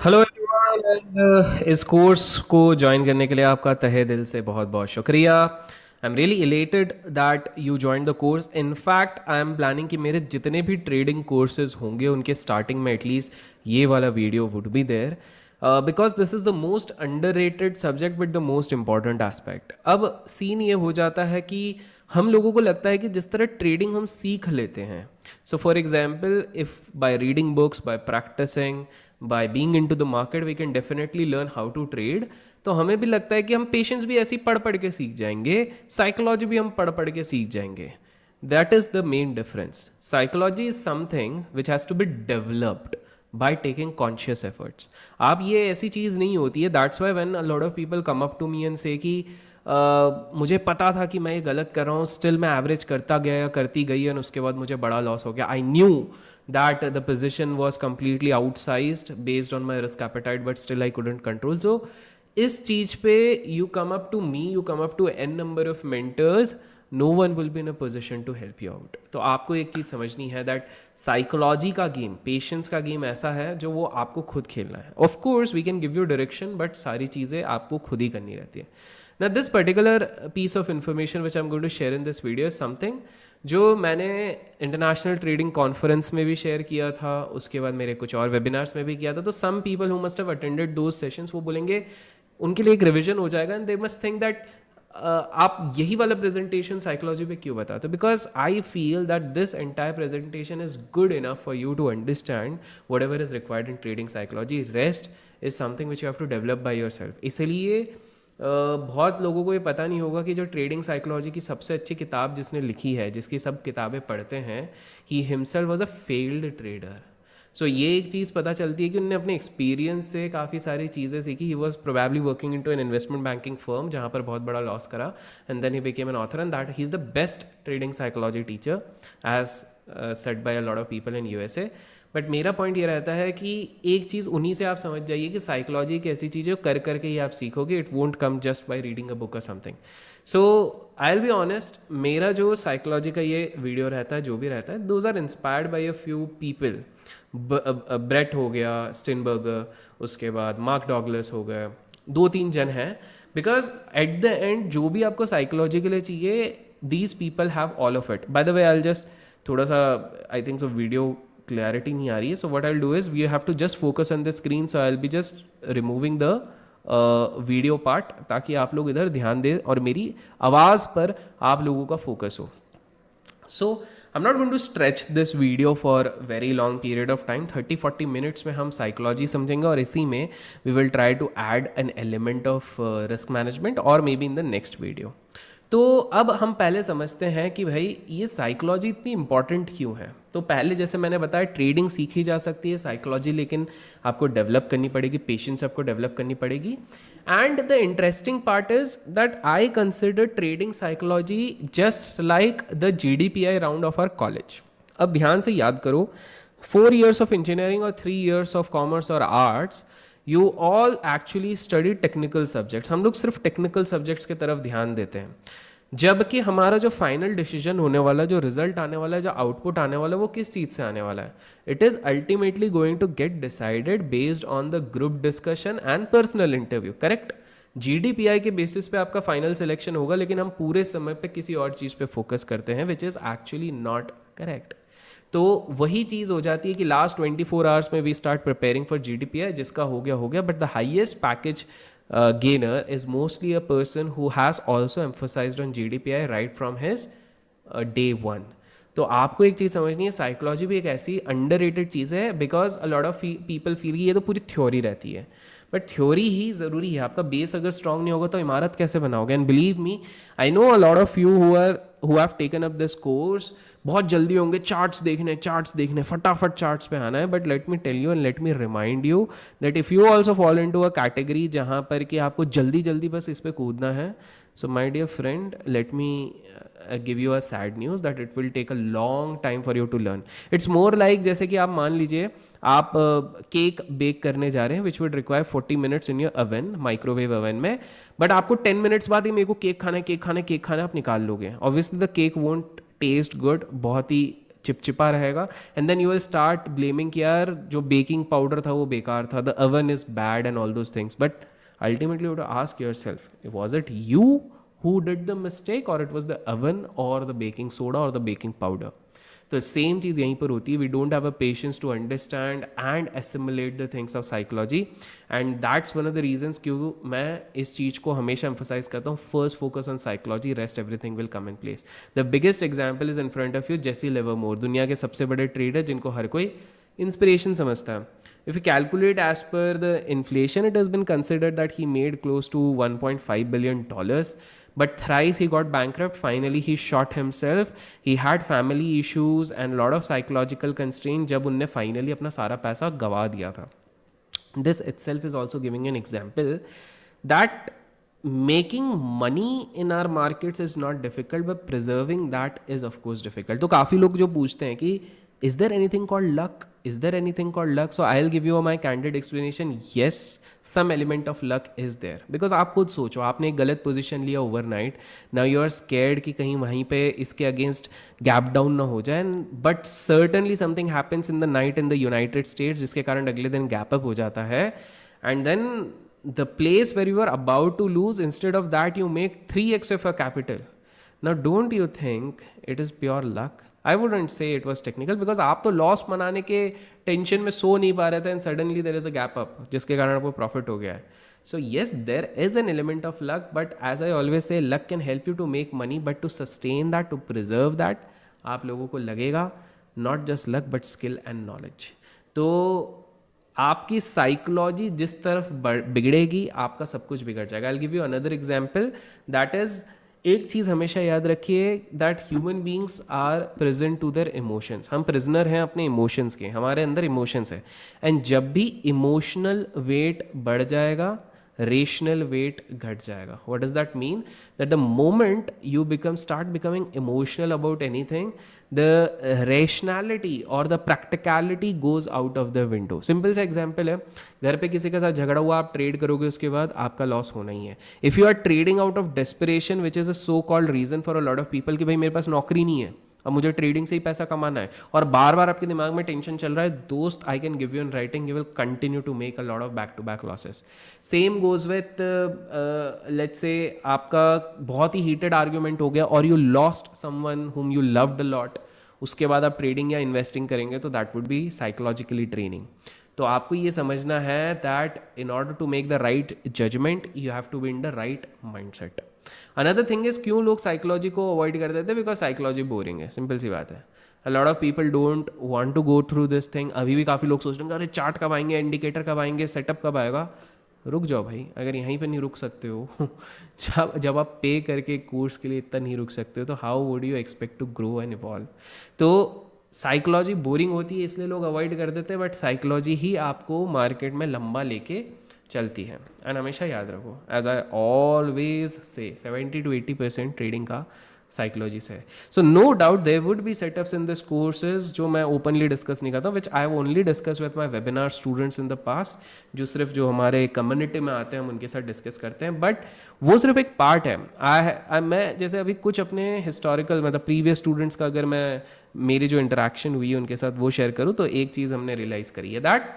Hello everyone and इस course को join करने के लिए आपका तहे दिल से बहुत बहुत शुक्रिया। I am really elated that you join the course. In fact I am planning कि मेरे जितने भी ट्रेडिंग कोर्सेज होंगे उनके स्टार्टिंग में एटलीस्ट ये वाला video would be there, because this is the most underrated subject but the most important aspect. अब सीन ये हो जाता है कि हम लोगों को लगता है कि जिस तरह ट्रेडिंग हम सीख लेते हैं, so for example if by reading books, by practising, by being into the market we can definitely learn how to trade. तो हमें भी लगता है कि हम पेशेंस भी ऐसी पढ़ पढ़ के सीख जाएंगे, साइकोलॉजी भी हम पढ़ पढ़ के सीख जाएंगे। That is the main difference. Psychology is something which has to be developed by taking conscious efforts. आप ये ऐसी चीज़ नहीं होती है। That's why when a lot of people come up to me and say कि मुझे पता था कि मैं ये गलत कर रहा हूँ, स्टिल मैं एवरेज करता गया या करती गई एंड उसके बाद मुझे बड़ा लॉस हो गया। I knew that the position was completely outsized based on my risk appetite but still I couldn't control. So इस चीज़ पे you come up to me, you come up to n number of mentors, no one will be in a position to help you out. तो आपको एक चीज़ समझनी है that psychology का game, patience का game ऐसा है जो वो आपको खुद खेलना है। Of course we can give you direction but सारी चीज़ें आपको खुद ही करनी रहती है। Now this particular piece of information which I'm going to share in this video is something जो मैंने इंटरनेशनल ट्रेडिंग कॉन्फ्रेंस में भी शेयर किया था, उसके बाद मेरे कुछ और वेबिनार्स में भी किया था। तो some people who must have attended those sessions वो बोलेंगे, उनके लिए एक रिविजन हो जाएगा and they must think that आप यही वाला प्रेजेंटेशन साइकोलॉजी पे क्यों बताते हो। Because I feel that this entire presentation is good enough for you to understand whatever is required in trading psychology. Rest is something which you have to develop by yourself. इसलिए बहुत लोगों को ये पता नहीं होगा कि जो ट्रेडिंग साइकोलॉजी की सबसे अच्छी किताब जिसने लिखी है, जिसकी सब किताबें पढ़ते हैं, he himself was a failed trader. So ये एक चीज़ पता चलती है कि उन्होंने अपने एक्सपीरियंस से काफ़ी सारी चीज़ें सीखी। He was probably working into an investment banking firm जहाँ पर बहुत बड़ा लॉस करा and then he became an author and that he is the best trading psychology teacher as set by a lot of people in USA. But मेरा point ये रहता है कि एक चीज़ उन्हीं से आप समझ जाइए कि साइकोलॉजी एक ऐसी चीज़ है कर करके ही आप सीखोगे। It won't come just by reading a book और something. So I will be honest, मेरा जो साइकोलॉजी का ये वीडियो रहता है, जो भी रहता है, those are inspired by a few people. Brett हो गया, स्टिनबर्गर, उसके बाद मार्क डॉगलस हो गए, 2-3 जन हैं। बिकॉज एट द एंड जो भी आपको साइकोलॉजी के लिए चाहिए, these people have all of it. By the way I just थोड़ा सा, I think so video clarity नहीं आ रही है, so what I will do is we have to just focus on the screen. So I will be just removing the video part ताकि आप लोग इधर ध्यान दें और मेरी आवाज़ पर आप लोगों का फोकस हो। So I am not going to stretch this video for very long period of time. 30-40 minutes में हम साइकोलॉजी समझेंगे और इसी में we will try to add an element of risk management और maybe in the next video. तो अब हम पहले समझते हैं कि भाई ये साइकोलॉजी इतनी इंपॉर्टेंट क्यों है। तो पहले जैसे मैंने बताया, ट्रेडिंग सीखी जा सकती है, साइकोलॉजी लेकिन आपको डेवलप करनी पड़ेगी, पेशेंस आपको डेवलप करनी पड़ेगी। And the interesting part is that I consider trading psychology just like the GDPI round of our college. अब ध्यान से याद करो, 4 years ऑफ इंजीनियरिंग और 3 years ऑफ कॉमर्स और arts, you all actually study technical subjects. हम लोग सिर्फ टेक्निकल सब्जेक्ट्स की तरफ ध्यान देते हैं, जबकि हमारा जो फाइनल डिसीजन होने वाला, जो रिजल्ट आने वाला है, जो आउटपुट आने वाला है, वो किस चीज़ से आने वाला है। It is ultimately going to get decided based on the group discussion and personal interview. Correct. GDPI के बेसिस पे आपका फाइनल सिलेक्शन होगा, लेकिन हम पूरे समय पे किसी और चीज़ पे फोकस करते हैं, which is actually not correct. तो वही चीज़ हो जाती है कि लास्ट 24 आवर्स में we start preparing for GDPI, जिसका हो गया, but the highest package gainer is mostly a person who has also emphasized on GDPI right from his day one. तो आपको एक चीज़ समझनी है, साइकोलॉजी भी एक ऐसी अंडररेटेड चीज़ है because a lot of people feel कि ये तो पूरी थ्योरी रहती है, बट थ्योरी ही ज़रूरी है। आपका बेस अगर स्ट्रांग नहीं होगा तो इमारत कैसे बनाओगे। And believe me, I know a lot of you who have taken up this course बहुत जल्दी होंगे, चार्ट्स देखने, फटाफट चार्ट्स पे आना है। But let me tell you and let me remind you that if you also fall into a category जहाँ पर कि आपको जल्दी बस इस पर कूदना है, so my dear friend, let me give you a sad news that it will take a long time for you to learn. It's more like जैसे कि आप मान लीजिए आप केक बेक करने जा रहे हैं, which would require 40 minutes in your oven, microwave oven में, बट आपको 10 मिनट्स बाद ही मेरे को केक खाना, आप निकाल लोगे। Obviously the cake won't taste good, बहुत ही चिपचिपा रहेगा, and then you will start blaming कि यार जो बेकिंग पाउडर था वो बेकार था, the oven is bad and all those things. But ultimately you have to ask yourself, was it you who did the mistake, or it was the oven or the baking soda or the baking powder? तो same चीज़ यहीं पर होती है. We don't have a patience to understand and assimilate the things of psychology, and that's one of the reasons क्यों मैं इस चीज़ को हमेशा एम्फोसाइज करता हूँ. First focus on psychology, rest everything will come in place. The biggest example is in front of you, Jesse Livermore, दुनिया के सबसे बड़े ट्रेडर जिनको हर कोई इंस्पिरेशन समझता है. If you calculate as per the inflation, it has been considered that he made close to $1.5 billion. But thrice he got bankrupt. Finally, he shot himself. He had family issues and a lot of psychological constraints जब उनने finally अपना सारा पैसा गवा दिया था. This itself is also giving an example that making money in our markets is not difficult, but preserving that is of course difficult. तो काफ़ी लोग जो पूछते हैं कि is there anything called luck? Is there anything called luck? So I'll give you my candid explanation. Yes, some element of luck is there. Because आप खुद सोचो, आपने एक गलत पोजीशन लिया overnight, now you are scared कि कहीं वहीं पे इसके अगेंस्ट गैप डाउन ना हो जाए, but certainly something happens in the night in the United States जिसके कारण अगले दिन गैप अप हो जाता है, and then the place where you are about to lose, instead of that you make 3x of a capital. Now don't you think it is pure luck? I wouldn't say it was technical, because आप तो loss मनाने के tension में सो नहीं पा रहे थे, and suddenly there is a gap up जिसके कारण आपको प्रॉफिट हो गया है. So yes, there is an element of luck, but as I always say, luck can help you to make money, but to sustain that, to preserve that, आप लोगों को लगेगा not just luck but skill and knowledge. तो आपकी psychology जिस तरफ बिगड़ेगी, आपका सब कुछ बिगड़ जाएगा. I will give you another example, that is, एक चीज़ हमेशा याद रखिए, that human beings are present to their emotions. हम प्रिजनर हैं अपने इमोशंस के, हमारे अंदर इमोशंस है, एंड जब भी इमोशनल वेट बढ़ जाएगा, रेशनल वेट घट जाएगा. What does that mean? That the moment you start becoming emotional about anything, the rationality और the practicality goes out of the window. Simple सा एग्जाम्पल है, घर पे किसी के साथ झगड़ा हुआ, आप ट्रेड करोगे, उसके बाद आपका लॉस होना ही है. If you are trading out of desperation, which is a so called reason for a lot of people कि भाई मेरे पास नौकरी नहीं है, अब मुझे ट्रेडिंग से ही पैसा कमाना है, और बार बार आपके दिमाग में टेंशन चल रहा है, दोस्त, I can give you in writing, you will continue to make a lot of back to back losses. Same goes with, let's say आपका बहुत ही हीटेड आर्ग्यूमेंट हो गया और you lost someone whom you loved a lot, उसके बाद आप trading या इन्वेस्टिंग करेंगे, तो that would be psychologically training. तो आपको ये समझना है that in order to make the right judgment, you have to be in the right mindset. Another thing is, क्यों लोग साइकोलॉजी को अवॉइड करते थे? बिकॉज साइकोलॉजी बोरिंग है, सिंपल सी बात है. A lot of people don't want to go through this thing. अभी भी काफ़ी लोग सोच रहे हैं, अरे चार्ट कब आएंगे, इंडिकेटर कब आएंगे, सेटअप कब आएगा. रुक जाओ भाई, अगर यहीं पे नहीं रुक सकते हो जब आप पे करके कोर्स के लिए इतना नहीं रुक सकते हो, तो how would you expect to grow and evolve. तो साइकोलॉजी बोरिंग होती है, इसलिए लोग अवॉइड कर देते हैं, बट साइकोलॉजी ही आपको मार्केट में लंबा लेके चलती है. एंड हमेशा याद रखो, एज आई ऑलवेज से, 70 to 80% ट्रेडिंग का साइकोलॉजी से है. So no doubt there would be setups in this courses जो मैं ओपनली डिस्कस नहीं करता, which I have only discuss with my webinar students in the past, जो सिर्फ जो हमारे कम्युनिटी में आते हैं हम उनके साथ डिस्कस करते हैं, बट वो सिर्फ एक पार्ट है. मैं जैसे अभी कुछ अपने हिस्टोरिकल, मतलब प्रीवियस स्टूडेंट्स का अगर मैं मेरी जो इंटरेक्शन हुई है उनके साथ वो शेयर करूँ, तो एक चीज़ हमने रियलाइज़ करी है, that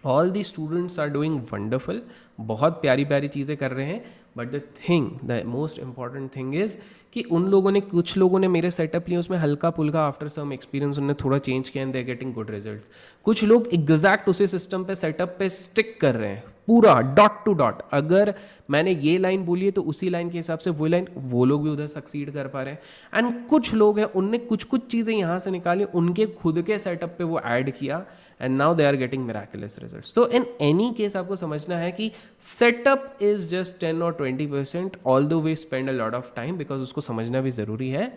all the students are doing wonderful, बहुत प्यारी प्यारी चीज़ें कर रहे हैं, but the thing, the most important thing is कि उन लोगों ने, कुछ लोगों ने मेरे सेटअप लिए, उसमें हल्का पुल्का आफ्टर सम एक्सपीरियंस उन्होंने थोड़ा चेंज किया and they are getting good result. कुछ लोग एग्जैक्ट उसी सिस्टम पे, सेटअप पे स्टिक कर रहे हैं पूरा डॉट टू डॉट. अगर मैंने ये लाइन बोली है तो उसी लाइन के हिसाब से वो लाइन, वो लोग भी उधर सक्सीड कर पा रहे हैं. एंड कुछ लोग हैं, उनने कुछ कुछ चीज़ें यहाँ से निकाली, उनके खुद के सेटअप पे वो ऐड किया, and now they are getting miraculous results. तो इन एनी केस आपको समझना है कि setup is just 10 or 20%, although we spend a lot of time, because उसको समझना भी ज़रूरी है,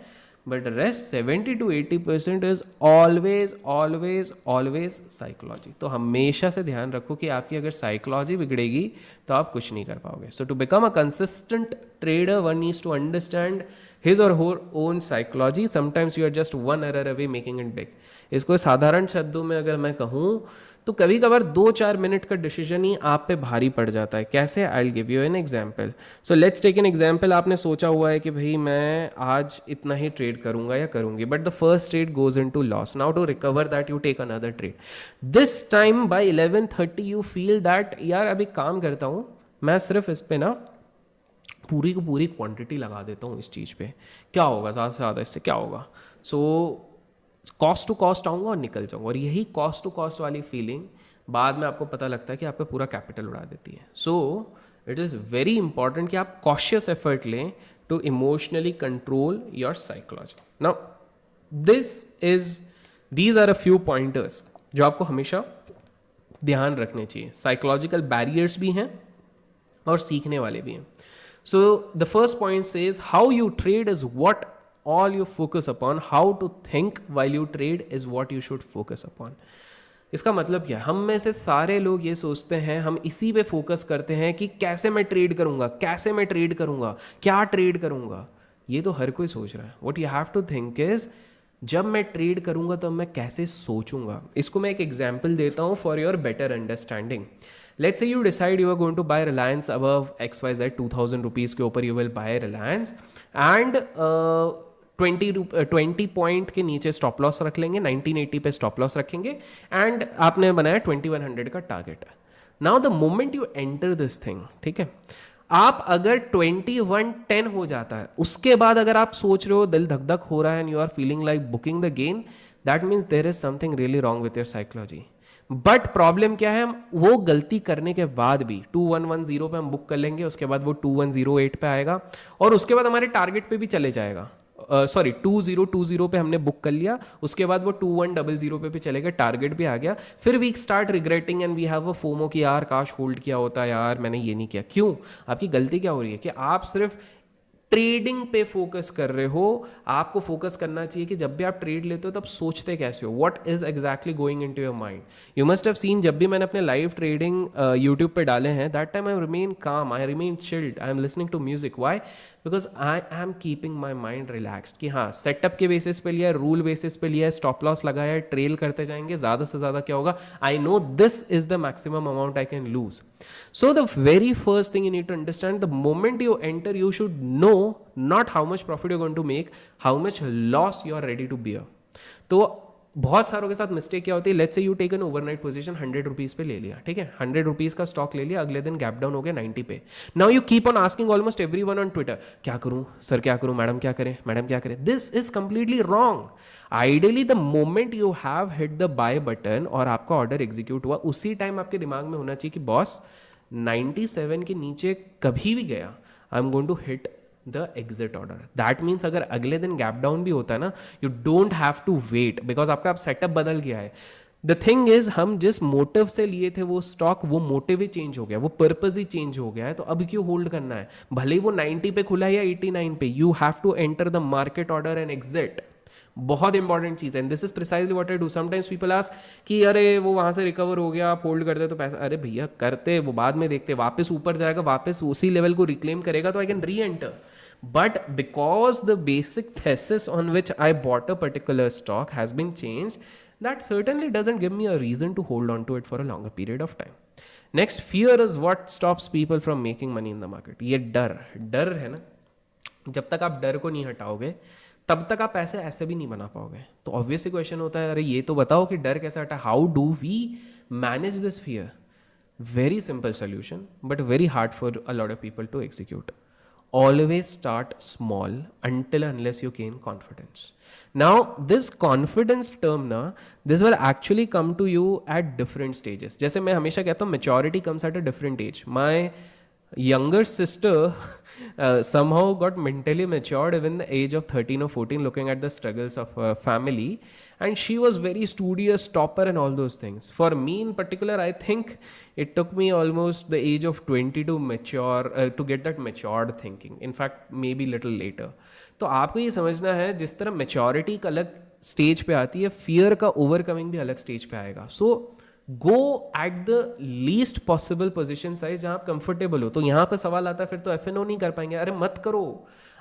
but rest 70 to 80% is always always always psychology. तो हमेशा से ध्यान रखो कि आपकी अगर साइकोलॉजी बिगड़ेगी तो आप कुछ नहीं कर पाओगे. So to become a consistent trader, one needs to understand his और her own psychology. Sometimes you are just one error away making it big. इसको साधारण शब्दों में अगर मैं कहूँ तो कभी कभार 2-4 मिनट का डिसीजन ही आप पे भारी पड़ जाता है। कैसे? I will give you an example. So let's take an example. आपने सोचा हुआ है कि भाई मैं आज इतना ही ट्रेड करूंगा या करूंगी, but the first trade goes in to loss. Now to recover that you take another trade. This time by 11:30 you feel that यार अभी काम करता हूँ, मैं सिर्फ इस पे ना पूरी को पूरी क्वांटिटी लगा देता हूँ इस चीज़ पे, क्या होगा ज़्यादा से ज़्यादा, इससे क्या होगा। सो कॉस्ट टू कॉस्ट आऊँगा और निकल जाऊँगा, और यही कॉस्ट टू कॉस्ट वाली फीलिंग बाद में आपको पता लगता है कि आपका पूरा कैपिटल उड़ा देती है। So it is very important कि आप कॉशियस एफर्ट लें to emotionally control your psychology. Now these are a few pointers जो आपको हमेशा ध्यान रखने चाहिए। साइकोलॉजिकल बैरियर्स भी हैं और सीखने वाले भी हैं। So the first point says how you trade is what all you focus upon. How to think while you trade is what you should focus upon. इसका मतलब क्या है? हम में से सारे लोग ये सोचते हैं, हम इसी पे फोकस करते हैं कि कैसे मैं ट्रेड करूंगा, कैसे मैं ट्रेड करूंगा, क्या ट्रेड करूंगा। ये तो हर कोई सोच रहा है। What you have to think is जब मैं ट्रेड करूंगा तो मैं कैसे सोचूंगा। इसको मैं एक एग्जाम्पल देता हूं for your better understanding. Let's say you decide you are going to buy Reliance above XYZ 2000 rupees के ऊपर you will buy Reliance and 20 point के नीचे स्टॉप लॉस रख लेंगे, 1980 पे स्टॉप लॉस रखेंगे एंड आपने बनाया 2100 का target. Now the moment you enter this thing, ठीक है, आप अगर 2110 हो जाता है, उसके बाद अगर आप सोच रहे हो, दिल धक धक हो रहा है and you are feeling like booking the gain, that means there is something really wrong with your psychology. But problem क्या है, हम वो गलती करने के बाद भी 2110 पे हम बुक कर लेंगे, उसके बाद वो 2108 पे आएगा और उसके बाद हमारे टारगेट पे भी चले जाएगा। 2020 पे हमने बुक कर लिया, उसके बाद वो 2100 पे भी चलेगा, टारगेट भी आ गया। फिर we start regretting and we have a FOMO कि यार काश होल्ड किया होता, यार मैंने ये नहीं किया। क्यों? आपकी गलती क्या हो रही है कि आप सिर्फ ट्रेडिंग पे फोकस कर रहे हो। आपको फोकस करना चाहिए कि जब भी आप ट्रेड लेते हो तब सोचते कैसे हो, what is exactly going into your mind. You must have seen, जब भी मैंने अपने लाइव ट्रेडिंग यूट्यूब पे डाले हैं, that time I remain calm, I remain chilled, I am listening to music. Why? Because I am keeping my mind relaxed कि हाँ, setup के बेसिस पे लिया है, रूल बेसिस पे लिया है, स्टॉप लॉस लगाया है, ट्रेल करते जाएंगे, ज़्यादा से ज़्यादा क्या होगा, I know this is the maximum amount I can lose. So the very first thing you need to understand, the moment you enter, you should know not how much profit you're going to make, how much loss you are ready to bear. तो बहुत सारों के साथ mistake क्या होती है, let's say you take an overnight position 100 rupees पे ले लिया, ठीक है, 100 रुपीज़ का स्टॉक ले लिया, अगले दिन गैप डाउन हो गया 90 पे। Now you keep on asking almost everyone on Twitter, क्या करूं सर, क्या करूं मैडम, क्या करें मैडम, क्या करें। This is completely wrong. Ideally the moment you have hit the buy button और आपका ऑर्डर एग्जीक्यूट हुआ, उसी टाइम आपके दिमाग में होना चाहिए कि बॉस 97 के नीचे कभी भी गया, I am going to hit the exit order. That means अगर अगले दिन गैप डाउन भी होता है ना, you don't have to wait, because आपका अब सेटअप बदल गया है। द थिंग इज, हम जिस मोटिव से लिए थे वो स्टॉक, वो मोटिव ही चेंज हो गया, वो पर्पज ही चेंज हो गया है। तो अब क्यों होल्ड करना है, भले ही वो 90 पे खुला है या 89 पे, you have to enter the market order and exit. बहुत इंपॉर्टेंट चीज़ है, and this is precisely what I do. Sometimes people ask कि अरे वो वहाँ से रिकवर हो गया, आप होल्ड करते तो पैसा, अरे भैया करते, वो बाद में देखते, वापस ऊपर जाएगा, वापस उसी लेवल को रिक्लेम करेगा तो आई कैन री enter. But because the basic thesis on which I bought a particular stock has been changed, that certainly doesn't give me a reason to hold on to it for a longer period of time. Next, fear is what stops people from making money in the market. ये डर है ना, जब तक आप डर को नहीं हटाओगे तब तक आप पैसे ऐसे भी नहीं बना पाओगे। तो ऑब्वियसली क्वेश्चन होता है, अरे ये तो बताओ कि डर कैसे हटा, how do we manage this fear. Very simple solution but very hard for a lot of people to execute. Always start small until unless you gain confidence. Now this confidence term na, this will actually come to you at different stages. जैसे मैं हमेशा कहता हूँ, maturity comes at a different age. My younger sister somehow got mentally matured even the age of 13 or 14, looking at the struggles of her family, and she was very studious, topper and all those things. For me in particular, I think it took me almost the age of 20 to mature, to get that matured thinking. In fact, maybe little later. तो आपको ये समझना है, जिस तरह maturity का अलग stage पे आती है, fear का overcoming भी अलग स्टेज पे आएगा। So go at the least possible position size जहां आप कंफर्टेबल हो। तो यहां पर सवाल आता है फिर तो एफ एन ओ नहीं कर पाएंगे, अरे मत करो।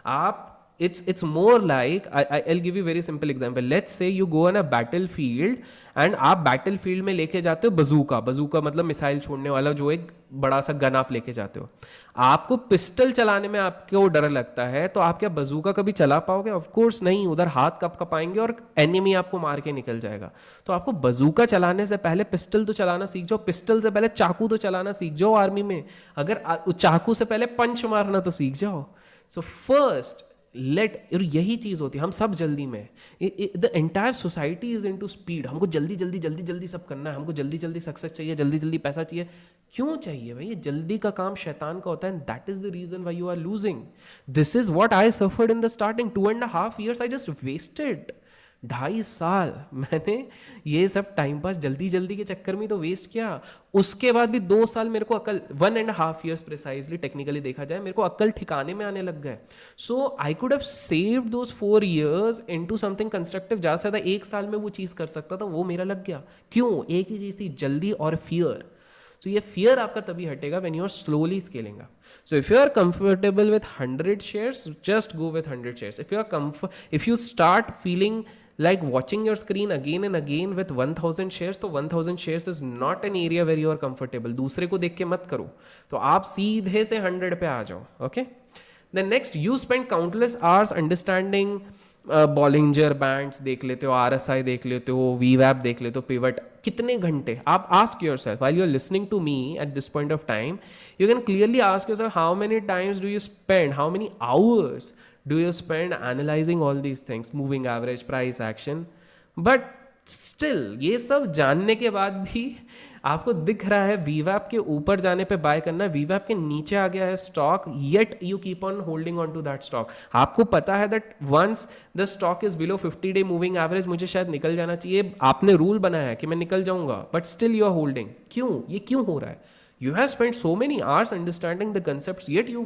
आप it's more like I'll give you very simple example. Let's say you go on a battlefield and आप battlefield में लेके जाते हो बजूका मतलब मिसाइल छोड़ने वाला जो एक बड़ा सा गन आप लेके जाते हो. आपको पिस्टल चलाने में आपको डर लगता है, तो आप क्या बजूका कभी चला पाओगे? ऑफ कोर्स नहीं. उधर हाथ कप कपाएंगे और एनिमी आपको मार के निकल जाएगा. तो आपको बजूका चलाने से पहले पिस्टल तो चलाना सीख जाओ, पिस्टल से पहले चाकू तो चलाना सीख जाओ आर्मी में, अगर चाकू से पहले पंच मारना तो सीख जाओ. सो फर्स्ट यही चीज होती है. हम सब जल्दी में, the entire society is into speed. हमको जल्दी जल्दी जल्दी जल्दी सब करना है, हमको जल्दी जल्दी सक्सेस चाहिए, जल्दी जल्दी पैसा चाहिए. क्यों चाहिए भाई? ये जल्दी का काम शैतान का होता है. That is the reason why you are losing. This is what I suffered in the starting. 2.5 years I just wasted. 2.5 साल मैंने ये सब टाइम पास जल्दी जल्दी के चक्कर में तो वेस्ट किया. उसके बाद भी 2 साल मेरे को अकल, 1.5 years प्रिसाइजली टेक्निकली देखा जाए, मेरे को अकल ठिकाने में आने लग गए. So I could have saved those 4 years into something constructive. ज़्यादा से ज़्यादा 1 साल में वो चीज़ कर सकता था, वो मेरा लग गया. क्यों? एक ही चीज़ थी, जल्दी और फियर. So ये fear आपका तभी हटेगा when you are slowly scaling up. So if you are comfortable with 100 shares, just go with 100 shares. If you start feeling like watching your screen again and again with 1000 shares, तो 1000 shares is not an area where you are comfortable. दूसरे को देख के मत करो, तो आप सीधे से 100 पे आ जाओ. Okay? Then next, you spend countless hours understanding Bollinger bands देख लेते हो, RSI देख लेते हो, VWAP देख लेते हो, पिवट. कितने घंटे? आप ask yourself while you are listening to me at this point of time, you can clearly ask yourself how many times do you spend, how many hours do you spend analysing all these things, moving average, price action. But still ये सब जानने के बाद भी आपको दिख रहा है VWAP के ऊपर जाने पे बाय करना है, VWAP के नीचे आ गया है stock, yet you keep on holding on to that stock. आपको पता है that once the stock is below 50-day moving average, मुझे शायद निकल जाना चाहिए. आपने रूल बनाया है कि मैं निकल जाऊंगा, but still you are holding. क्यों? ये क्यों हो रहा है? You have spent so many hours understanding the concepts, yet you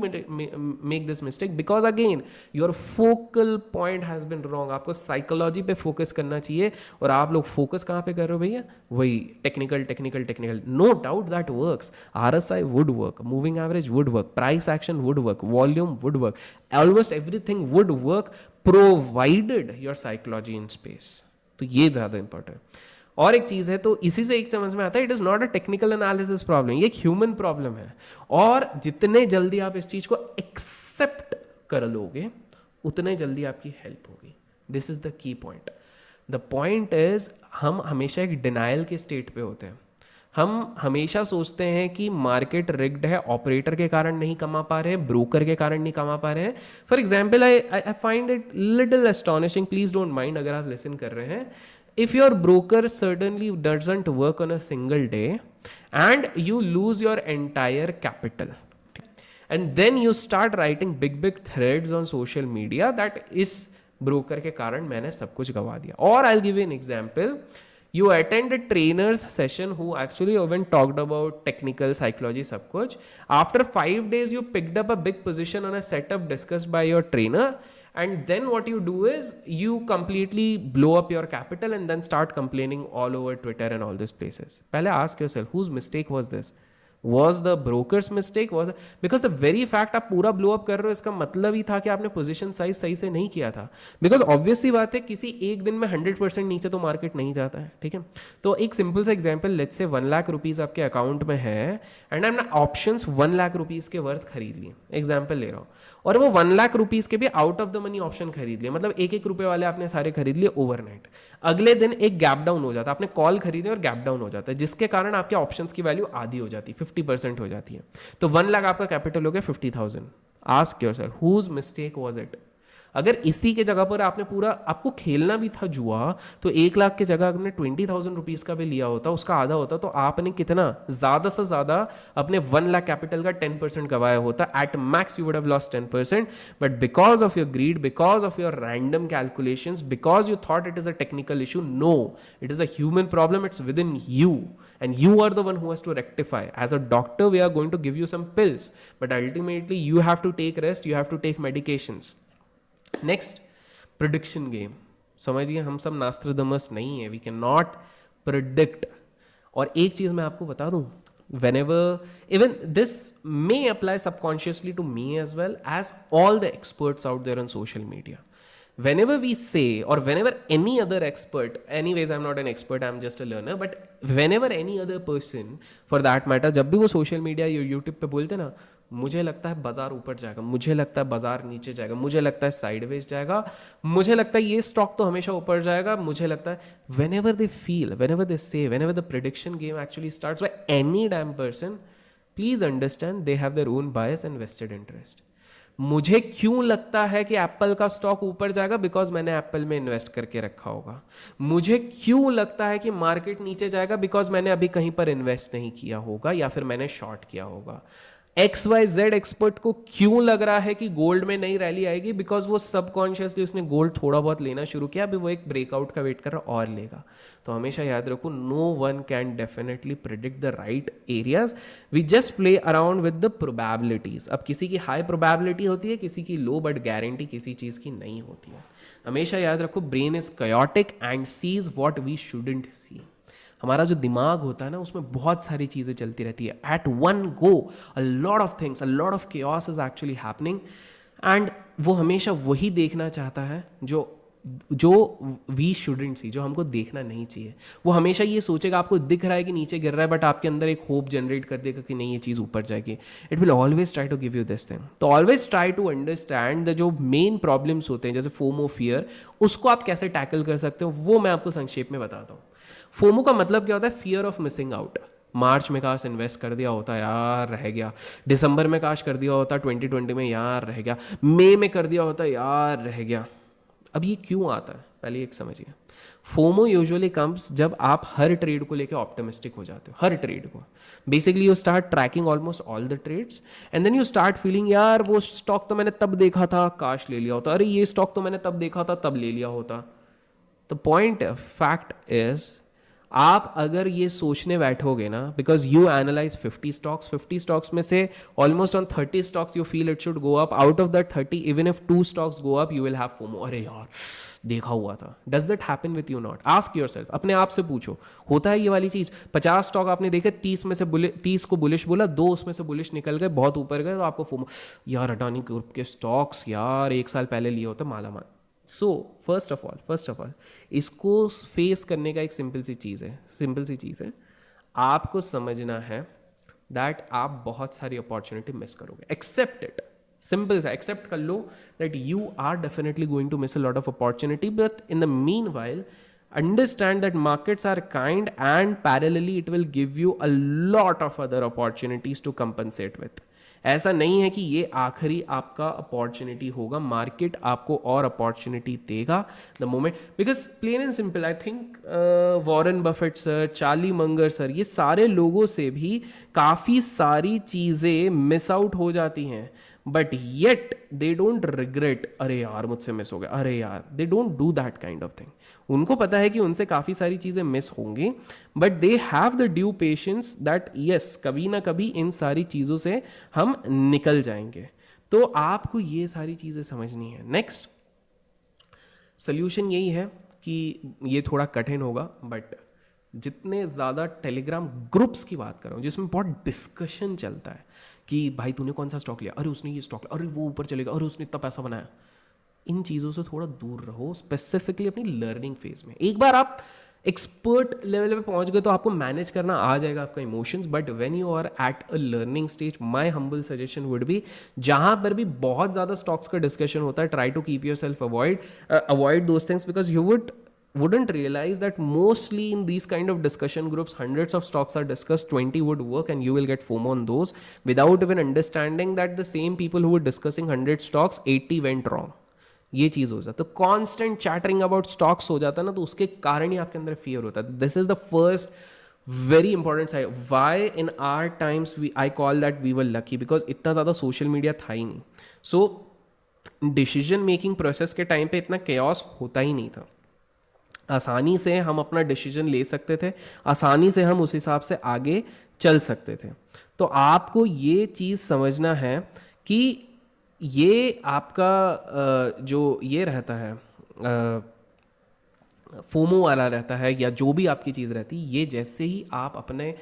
make this mistake because again your focal point has been wrong. आपको psychology पे focus करना चाहिए, और आप लोग focus कहाँ पे कर रहे हो भैया? वही technical. No doubt that works. RSI would work, moving average would work, price action would work, volume would work, almost everything would work provided your psychology in space. तो ये ज़्यादा important है. और एक चीज़ है, तो इसी से एक समझ में आता है, it is not a technical analysis problem, ये एक ह्यूमन प्रॉब्लम है. और जितने जल्दी आप इस चीज़ को एक्सेप्ट कर लोगे, उतने जल्दी आपकी हेल्प होगी. This is the key point. The point is, हम हमेशा एक डिनाइल के स्टेट पे होते हैं. हम हमेशा सोचते हैं कि मार्केट रिग्ड है, ऑपरेटर के कारण नहीं कमा पा रहे हैं, ब्रोकर के कारण नहीं कमा पा रहे हैं. For example, I find it little astonishing, please don't mind अगर आप लिसन कर रहे हैं. If your broker certainly doesn't work on a single day and you lose your entire capital, and then you start writing big threads on social media that इस broker के कारण मैंने सब कुछ गवा दिया. Or I'll give you an example. You attend a trainer's session who actually even talked about technical psychology सब कुछ. After 5 days you picked up a big position on a setup discussed by your trainer, and then what you do is you completely blow up your capital and then start complaining all over Twitter and all these places. पहले ask yourself, whose mistake was this? Was the broker's mistake? Was because the very fact आप पूरा blow up कर रहे हो, इसका मतलब ही था कि आपने position size सही से नहीं किया था. Because obviously बात है, किसी एक दिन में 100% नीचे तो मार्केट नहीं जाता है. ठीक है, तो एक सिंपल सा example, let's say 1 lakh rupees आपके अकाउंट में है एंड आपने ऑप्शंस 1 लाख रुपीज़ के वर्थ खरीद लिए. एग्जाम्पल ले रहा हूँ, और वो 1 लाख रुपीज़ के भी out of the money option खरीद लिए, मतलब 1-1 रुपये वाले आपने सारे खरीद लिए ओवरनाइट. अगले दिन एक गैप डाउन हो जाता है, आपने कॉल खरीदे और गैप डाउन हो जाता है, जिसके कारण आपके ऑप्शंस की वैल्यू आधी हो जाती है, 50% हो जाती है. तो 1 लाख आपका कैपिटल हो गया 50,000. Ask yourself, whose mistake was it? अगर इसी के जगह पर आपने पूरा, आपको खेलना भी था जुआ, तो 1 लाख की जगह आपने 20,000 रुपीज़ का भी लिया होता, उसका आधा होता, तो आपने कितना ज़्यादा से ज़्यादा अपने 1 लाख कैपिटल का 10% गवाया होता. At max you would have lost 10%, but because of your greed, because of your random calculations, because you thought it is a technical issue, no, it is a human problem, it's within you and you are the one who has to rectify. As a doctor, we are going to give you some pills, but ultimately you have to take rest, you have to take medications. Next, prediction game. समझिए, हम सब नास्ट्राडामस नहीं है, we cannot predict. और एक चीज मैं आपको बता दूं, whenever, even this may apply subconsciously to me as well as all the experts out there on social media. Whenever we say, or whenever any other expert, anyways I'm not an expert, I'm just a learner, but whenever any other person for that matter, जब भी वो social media या YouTube पे बोलते ना, मुझे लगता है बाजार ऊपर जाएगा, मुझे लगता है बाजार नीचे जाएगा, मुझे लगता है साइडवेज जाएगा, मुझे लगता है ये स्टॉक तो हमेशा ऊपर जाएगा, मुझे लगता है, whenever they feel, whenever they say, whenever the prediction game actually starts by any damn person, please understand they have their own bias and vested interest. मुझे क्यों लगता है कि एप्पल का स्टॉक ऊपर जाएगा? बिकॉज मैंने एप्पल में इन्वेस्ट करके रखा होगा. मुझे क्यों लगता है कि मार्केट नीचे जाएगा? बिकॉज मैंने अभी कहीं पर इन्वेस्ट नहीं किया होगा या फिर मैंने शॉर्ट किया होगा. XYZ एक्सपर्ट को क्यों लग रहा है कि गोल्ड में नई रैली आएगी? बिकॉज वो सबकॉन्शियसली उसने गोल्ड थोड़ा बहुत लेना शुरू किया, अभी वो एक ब्रेकआउट का वेट कर रहा और लेगा. तो हमेशा याद रखो, no one can definitely predict the right areas, we just play around with the probabilities. अब किसी की हाई प्रोबेबिलिटी होती है, किसी की लो, बट गारंटी किसी चीज़ की नहीं होती है. हमेशा याद रखो, brain is chaotic and sees what we shouldn't see. हमारा जो दिमाग होता है ना, उसमें बहुत सारी चीज़ें चलती रहती है. At one go a lot of things, a lot of chaos is actually happening, and वो हमेशा वही देखना चाहता है जो वी शुडंट सी, जो हमको देखना नहीं चाहिए. वो हमेशा ये सोचेगा, आपको दिख रहा है कि नीचे गिर रहा है, बट आपके अंदर एक होप जनरेट कर देगा कि नहीं, ये चीज़ ऊपर जाएगी. It will always try to give you this thing. तो always try to understand the जो मेन प्रॉब्लम्स होते हैं, जैसे फोमो, फियर, उसको आप कैसे टैकल कर सकते हो, वो मैं आपको संक्षेप में बताता हूँ. फोमो का मतलब क्या होता है? Fear of missing out. March में काश इन्वेस्ट कर दिया होता, यार रह गया. दिसंबर में काश कर दिया होता 2020 में, यार रह गया. मई में कर दिया होता, यार रह गया. अब ये क्यों आता है, पहले एक समझिए. फोमो यूजुअली कम्स जब आप हर ट्रेड को लेके ऑप्टिमिस्टिक हो जाते हो. हर ट्रेड को basically you start tracking almost all the trades, and then you start feeling, यार वो स्टॉक तो मैंने तब देखा था, काश ले लिया होता. अरे ये स्टॉक तो मैंने तब देखा था, तब ले लिया होता. द पॉइंट, फैक्ट इज, आप अगर ये सोचने बैठोगे ना, बिकॉज यू एनालाइज 50 स्टॉक्स में से almost on 30 stocks you feel it should go up. Out of that 30, even if 2 stocks go up, you will have FOMO. अरे यार देखा हुआ था. Does that happen with you? Not. Ask yourself, अपने आप से पूछो, होता है ये वाली चीज? 50 स्टॉक आपने देखे, 30 में से 30 को बुलिश बोला, 2 उसमें से बुलिश निकल गए, बहुत ऊपर गए, तो आपको फोमो, यार अडानी ग्रुप के स्टॉक्स यार 1 साल पहले लिए होते, माला माल. सो फर्स्ट ऑफ ऑल इसको फेस करने का एक सिंपल सी चीज़ है, आपको समझना है दैट आप बहुत सारी अपॉर्चुनिटी मिस करोगे. एक्सेप्ट इट, सिंपल सा एक्सेप्ट कर लो that you are definitely going to miss a lot of opportunity, but in the meanwhile understand that markets are kind, and parallelly it will give you a lot of other opportunities to compensate with. ऐसा नहीं है कि ये आखिरी आपका opportunity होगा, market आपको और अपॉर्चुनिटी देगा the moment. Because plain and simple, I think Warren Buffett sir, Charlie Munger sir, ये सारे लोगों से भी काफ़ी सारी चीज़ें मिस आउट हो जाती हैं, but yet they don't regret, अरे यार मुझसे मिस हो गया, अरे यार. They don't do that kind of thing. उनको पता है कि उनसे काफ़ी सारी चीज़ें मिस होंगी, but they have the due patience that yes, कभी ना कभी इन सारी चीज़ों से हम निकल जाएंगे. तो आपको ये सारी चीज़ें समझनी है. नेक्स्ट सोल्यूशन यही है कि ये थोड़ा कठिन होगा, बट जितने ज़्यादा टेलीग्राम ग्रुप्स की बात कर रहा हूँ जिसमें बहुत डिस्कशन चलता है कि भाई तूने कौन सा स्टॉक लिया, अरे उसने ये स्टॉक लिया, अरे वो ऊपर चलेगा, अरे उसने इतना पैसा बनाया, इन चीज़ों से थोड़ा दूर रहो, स्पेसिफिकली अपनी लर्निंग फेज में. एक बार आप एक्सपर्ट लेवल पे पहुंच गए तो आपको मैनेज करना आ जाएगा आपका emotions, but when you are at a learning stage, my humble suggestion would be, जहां पर भी बहुत ज़्यादा स्टॉक्स का डिस्कशन होता है, try to keep yourself avoid those things, because you wouldn't realize that mostly in these kind of discussion groups hundreds of stocks are discussed, 20 would work, and you will get FOMO on those without even understanding that the same people who were discussing 100 stocks, 80 went wrong. ये चीज़ हो जाता है. तो constant chattering about stocks हो जाता है ना, तो उसके कारण ही आपके अंदर फियर होता है. This is the first very important side. Why in our times I call that we were lucky, because इतना ज़्यादा सोशल मीडिया था ही नहीं. सो डिसीजन मेकिंग प्रोसेस के टाइम पे इतना केओस होता ही नहीं था. आसानी से हम अपना डिसीजन ले सकते थे, आसानी से हम उस हिसाब से आगे चल सकते थे. तो आपको ये चीज़ समझना है कि ये आपका जो ये रहता है फोमो वाला रहता है, या जो भी आपकी चीज़ रहती है, ये जैसे ही आप अपने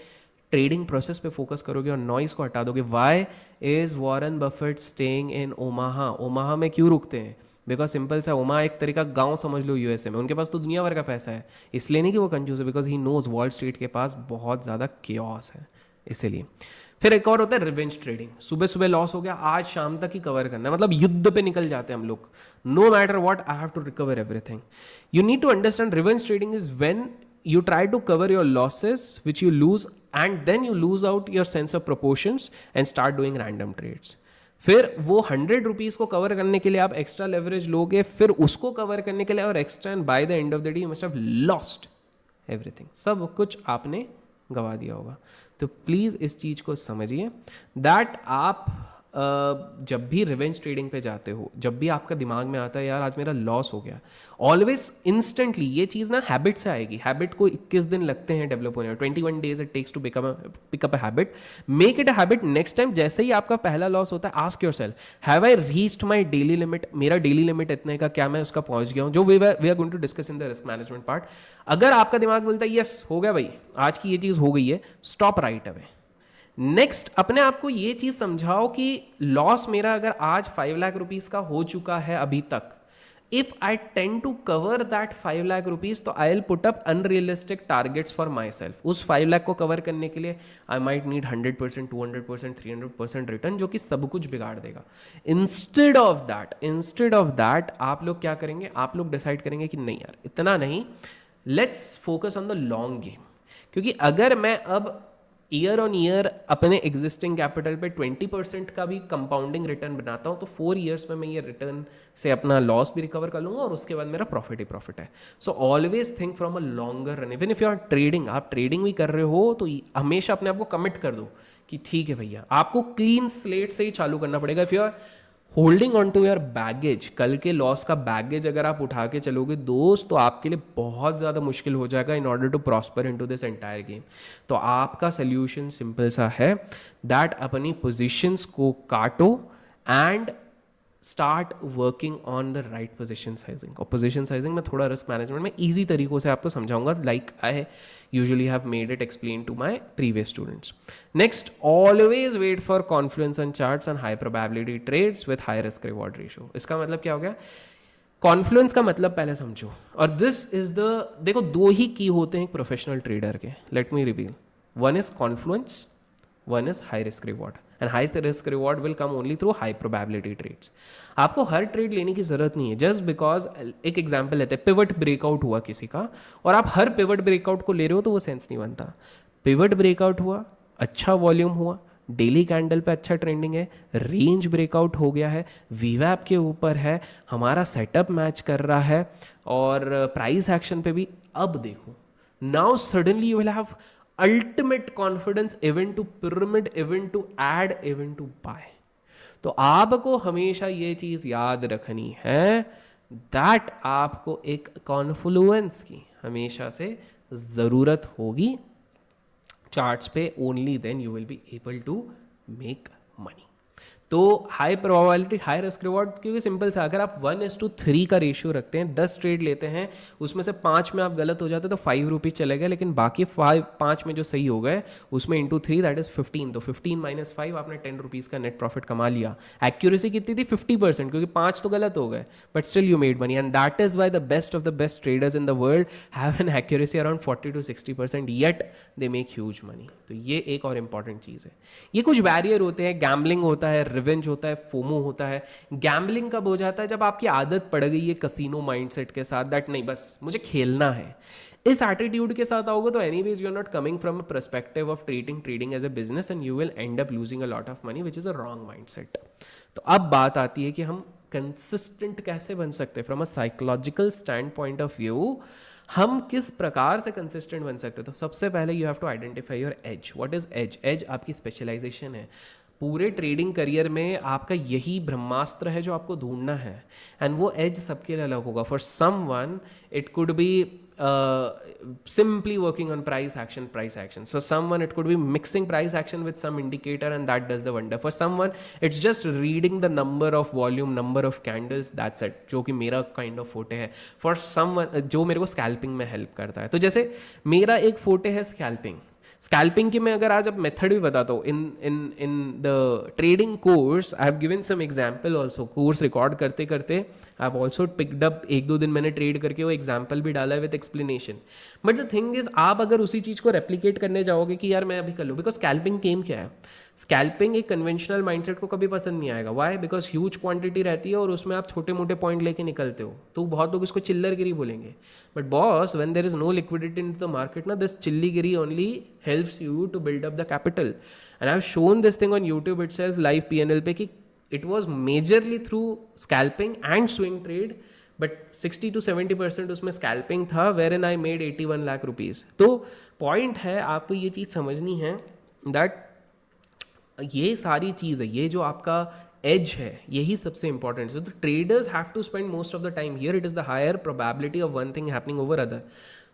ट्रेडिंग प्रोसेस पे फोकस करोगे और नॉइस को हटा दोगे. Why is Warren Buffett staying in Omaha? Omaha में क्यों रुकते हैं? बिकॉज सिंपल सा, ओमाहा एक तरीका गांव समझ लो यूएसए में. उनके पास तो दुनिया भर का पैसा है, इसलिए नहीं कि वो कंजूस है, because he knows Wall Street के पास बहुत ज़्यादा क्योस है, इसीलिए. फिर एक और होता है रिवेंज ट्रेडिंग. सुबह सुबह लॉस हो गया, आज शाम तक ही कवर करना है, मतलब युद्ध पे निकल जाते हैं हम लोग. No matter what, I have to recover everything. You need to understand revenge trading is when you try to cover your losses which you lose, and then you lose out your sense of proportions and start doing random trades. फिर वो 100 rupees को cover करने के लिए आप extra leverage लोगे, फिर उसको कवर करने के लिए और extra, and by the end of the day you must have lost everything. सब कुछ आपने गवा दिया होगा. तो प्लीज इस चीज को समझिए दैट आप जब भी रिवेंज ट्रेडिंग पे जाते हो, जब भी आपका दिमाग में आता है यार आज मेरा लॉस हो गया, ऑलवेज इंस्टेंटली, ये चीज़ ना हैबिट से आएगी. हैबिट को 21 दिन लगते हैं डेवलप होने में, 21 days it takes to pick up a habit. Make it a habit. Next time जैसे ही आपका पहला लॉस होता है, ask yourself, have I reached my daily limit? मेरा डेली लिमिट इतने का, क्या मैं उसका पहुंच गया हूं? जो we are going to discuss in the risk management part. अगर आपका दिमाग बोलता है यस हो गया भाई, आज की ये चीज़ हो गई है, स्टॉप राइट अवे. नेक्स्ट, अपने आप को ये चीज समझाओ कि लॉस मेरा अगर आज 5 लाख रुपीज का हो चुका है अभी तक, if I tend to cover that 5 lakh rupees, तो I will put up unrealistic targets for myself. उस 5 लाख को कवर करने के लिए आई माइट नीड 100%, 200%, 300% रिटर्न, जो कि सब कुछ बिगाड़ देगा. इंस्टेड ऑफ दैट आप लोग क्या करेंगे? आप लोग डिसाइड करेंगे कि नहीं यार इतना नहीं, let's focus on the long game. क्योंकि अगर मैं अब ईयर ऑन ईयर अपने एग्जिस्टिंग कैपिटल पे 20% का भी कंपाउंडिंग रिटर्न बनाता हूँ, तो 4 ईयर्स में मैं ये रिटर्न से अपना लॉस भी रिकवर कर लूंगा और उसके बाद मेरा प्रॉफिट ही प्रॉफिट है. So always think from a longer run. Even if you are trading, आप ट्रेडिंग भी कर रहे हो तो हमेशा अपने आप को कमिट कर दो कि ठीक है भैया, आपको क्लीन स्लेट से ही चालू करना पड़ेगा. If you are holding on to your baggage, कल के लॉस का बैगेज अगर आप उठा के चलोगे दोस्त, तो आपके लिए बहुत ज़्यादा मुश्किल हो जाएगा in order to prosper into this entire game. तो आपका सोल्यूशन सिंपल सा है दैट अपनी पोजिशंस को काटो and start working on the right position sizing. और पोजिशन साइजिंग में थोड़ा रिस्क मैनेजमेंट में ईजी तरीकों से आपको समझाऊंगा, like I usually have made it explain to my previous students. Next, always wait for confluence on charts and high probability trades with high risk reward ratio. इसका मतलब क्या हो गया? कॉन्फ्लुएंस का मतलब पहले समझो. और दिस इज द, देखो 2 ही की होते हैं प्रोफेशनल ट्रेडर के. Let me reveal. One is confluence, one is high risk reward. And high risk reward will come only through high probability trades. आपको हर ट्रेड लेने की जरूरत नहीं है. जस्ट बिकॉज, एक एग्जांपल लेते हैं, पिवट ब्रेकआउट हुआ किसी का, और आप हर पिवट ब्रेकआउट को ले रहे हो तो वो सेंस नहीं बनता. पिवट ब्रेकआउट हुआ, अच्छा वॉल्यूम हुआ, डेली कैंडल पे अच्छा ट्रेंडिंग है, रेंज ब्रेकआउट हो गया है, वीवैप के ऊपर है, हमारा सेटअप मैच कर रहा है, और प्राइस एक्शन पे भी. अब देखो, now suddenly you will have ultimate confidence even to pyramid, even to add, even to buy. तो आपको हमेशा ये चीज याद रखनी है दैट आपको एक कॉन्फ्लुएंस की हमेशा से जरूरत होगी चार्ट्स पे. Only then you will be able to make money. तो high probability high risk reward, क्योंकि सिंपल सा, अगर आप 1:3 का रेशियो रखते हैं, 10 ट्रेड लेते हैं, उसमें से 5 में आप गलत हो जाते हैं तो 5 रुपीज़ चले गए, लेकिन बाकी 5 में जो सही हो गए उसमें इंटू 3 दैट इज 15. तो 15 माइनस 5 आपने 10 रुपीज़ का नेट प्रॉफिट कमा लिया. एक्यूरेसी कितनी थी? 50%, क्योंकि 5 तो गलत हो गए, but still you made money. And that is why the best of the best traders in the world have an accuracy around 40 to 60%, yet they make huge money. तो ये एक और इंपॉर्टेंट चीज़ है. ये कुछ बैरियर होते हैं, गैम्बलिंग होता है, रिवेंज होता है, फोमो होता है. गैम्बलिंग कब हो जाता है? जब आपकी आदत पड़ गई है कसीनो माइंडसेट के साथ, दैट नहीं बस मुझे खेलना है. इस एटीट्यूड के साथ आओगे तो anyways you are not coming from a perspective of treating as a business, and you will end up losing a lot of money which is a wrong mindset. तो अब बात आती है कि हम कंसिस्टेंट कैसे बन सकते हैं from a psychological stand point of view. हम किस प्रकार से कंसिस्टेंट बन सकते हैं? तो सबसे पहले you have to identify your edge. What is edge? Edge आपकी स्पेशलाइजेशन है. पूरे ट्रेडिंग करियर में आपका यही ब्रह्मास्त्र है जो आपको ढूंढना है, एंड वो एज सबके लिए अलग होगा. For someone it could be simply working on price action. So someone, it could be mixing price action with some indicator and that does the wonder. For someone it's just reading the number of volume, number of candles, that's it, जो कि मेरा kind of forte है. For someone जो मेरे को scalping में help करता है. तो जैसे मेरा एक forte है scalping. स्कैल्पिंग की मैं अगर आज अब मेथड भी बताता हूँ, in in in the trading course I have given some example also, course record करते करते I have also picked up, एक दो दिन मैंने ट्रेड करके वो एग्जांपल भी डाला है with explanation. But the thing is आप अगर उसी चीज़ को रेप्लिकेट करने जाओगे कि यार मैं अभी कर लूँ, बिकॉज स्कैल्पिंग गेम क्या है, स्कैल्पिंग एक कन्वेंशनल माइंडसेट को कभी पसंद नहीं आएगा। वाई? बिकॉज ह्यूज क्वांटिटी रहती है और उसमें आप छोटे मोटे पॉइंट लेके निकलते हो, तो बहुत लोग इसको चिल्लरगिरी बोलेंगे। But boss, when there is no liquidity in the market ना, दिस चिल्लीगिरी only helps you to build up the capital. And I've shown this thing on YouTube itself, live PNL पे, कि it was majorly through scalping and swing trade, but 60 to 70% उसमें scalping था, wherein I made 81 lakh rupees. तो point है, आपको ये चीज़ समझनी है that ये सारी चीज़ है, ये जो आपका एज है, यही सबसे इंपॉर्टेंट है। तो traders have to spend most of the time here, it is the higher probability of one thing happening over other.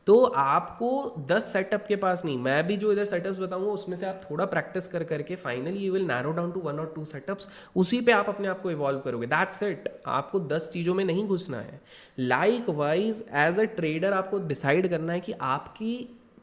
तो आपको 10 सेटअप के पास नहीं, मैं भी जो इधर सेटअप्स बताऊंगा उसमें से आप थोड़ा प्रैक्टिस कर करके finally you will narrow down to 1 और 2 सेटअप्स, उसी पे आप अपने आप को इवॉल्व करोगे। दैट्स इट, आपको 10 चीज़ों में नहीं घुसना है। Likewise as a trader आपको डिसाइड करना है कि आपकी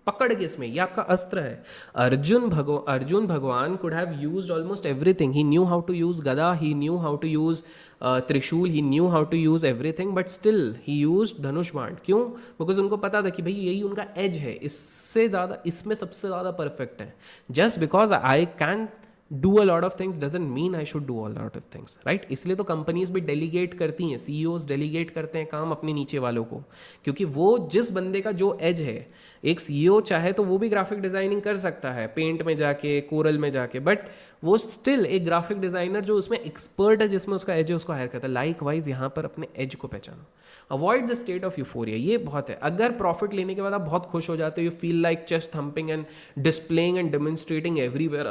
पकड़ किसमें, ये आपका अस्त्र है। अर्जुन भगवान could have used almost everything, he knew how to use gada, he knew how to use trishul, he knew how to use everything, but still he use dhanush baan. क्यों? बिकॉज उनको पता था कि भाई यही उनका एज है, इससे ज़्यादा, इसमें सबसे ज़्यादा परफेक्ट है। Just because I can do a lot of things doesn't mean I should do a lot of things, right? इसलिए तो कंपनीज भी डेलीगेट करती हैं, सीईओज डेलीगेट करते हैं काम अपने नीचे वालों को, क्योंकि वो जिस बंदे का जो एज है, एक सीईओ चाहे तो वो भी ग्राफिक डिजाइनिंग कर सकता है पेंट में जाके, कोरल में जाके, बट वो स्टिल एक ग्राफिक डिजाइनर जो उसमें एक्सपर्ट है, जिसमें उसका एज है, उसको हायर करता है। लाइक वाइज यहाँ पर अपने एज को पहचानो, avoid the state of euphoria, ये बहुत है। अगर प्रॉफिट लेने के बाद आप बहुत खुश हो जाते हो, you feel like chest thumping and displaying and demonstrating everywhere,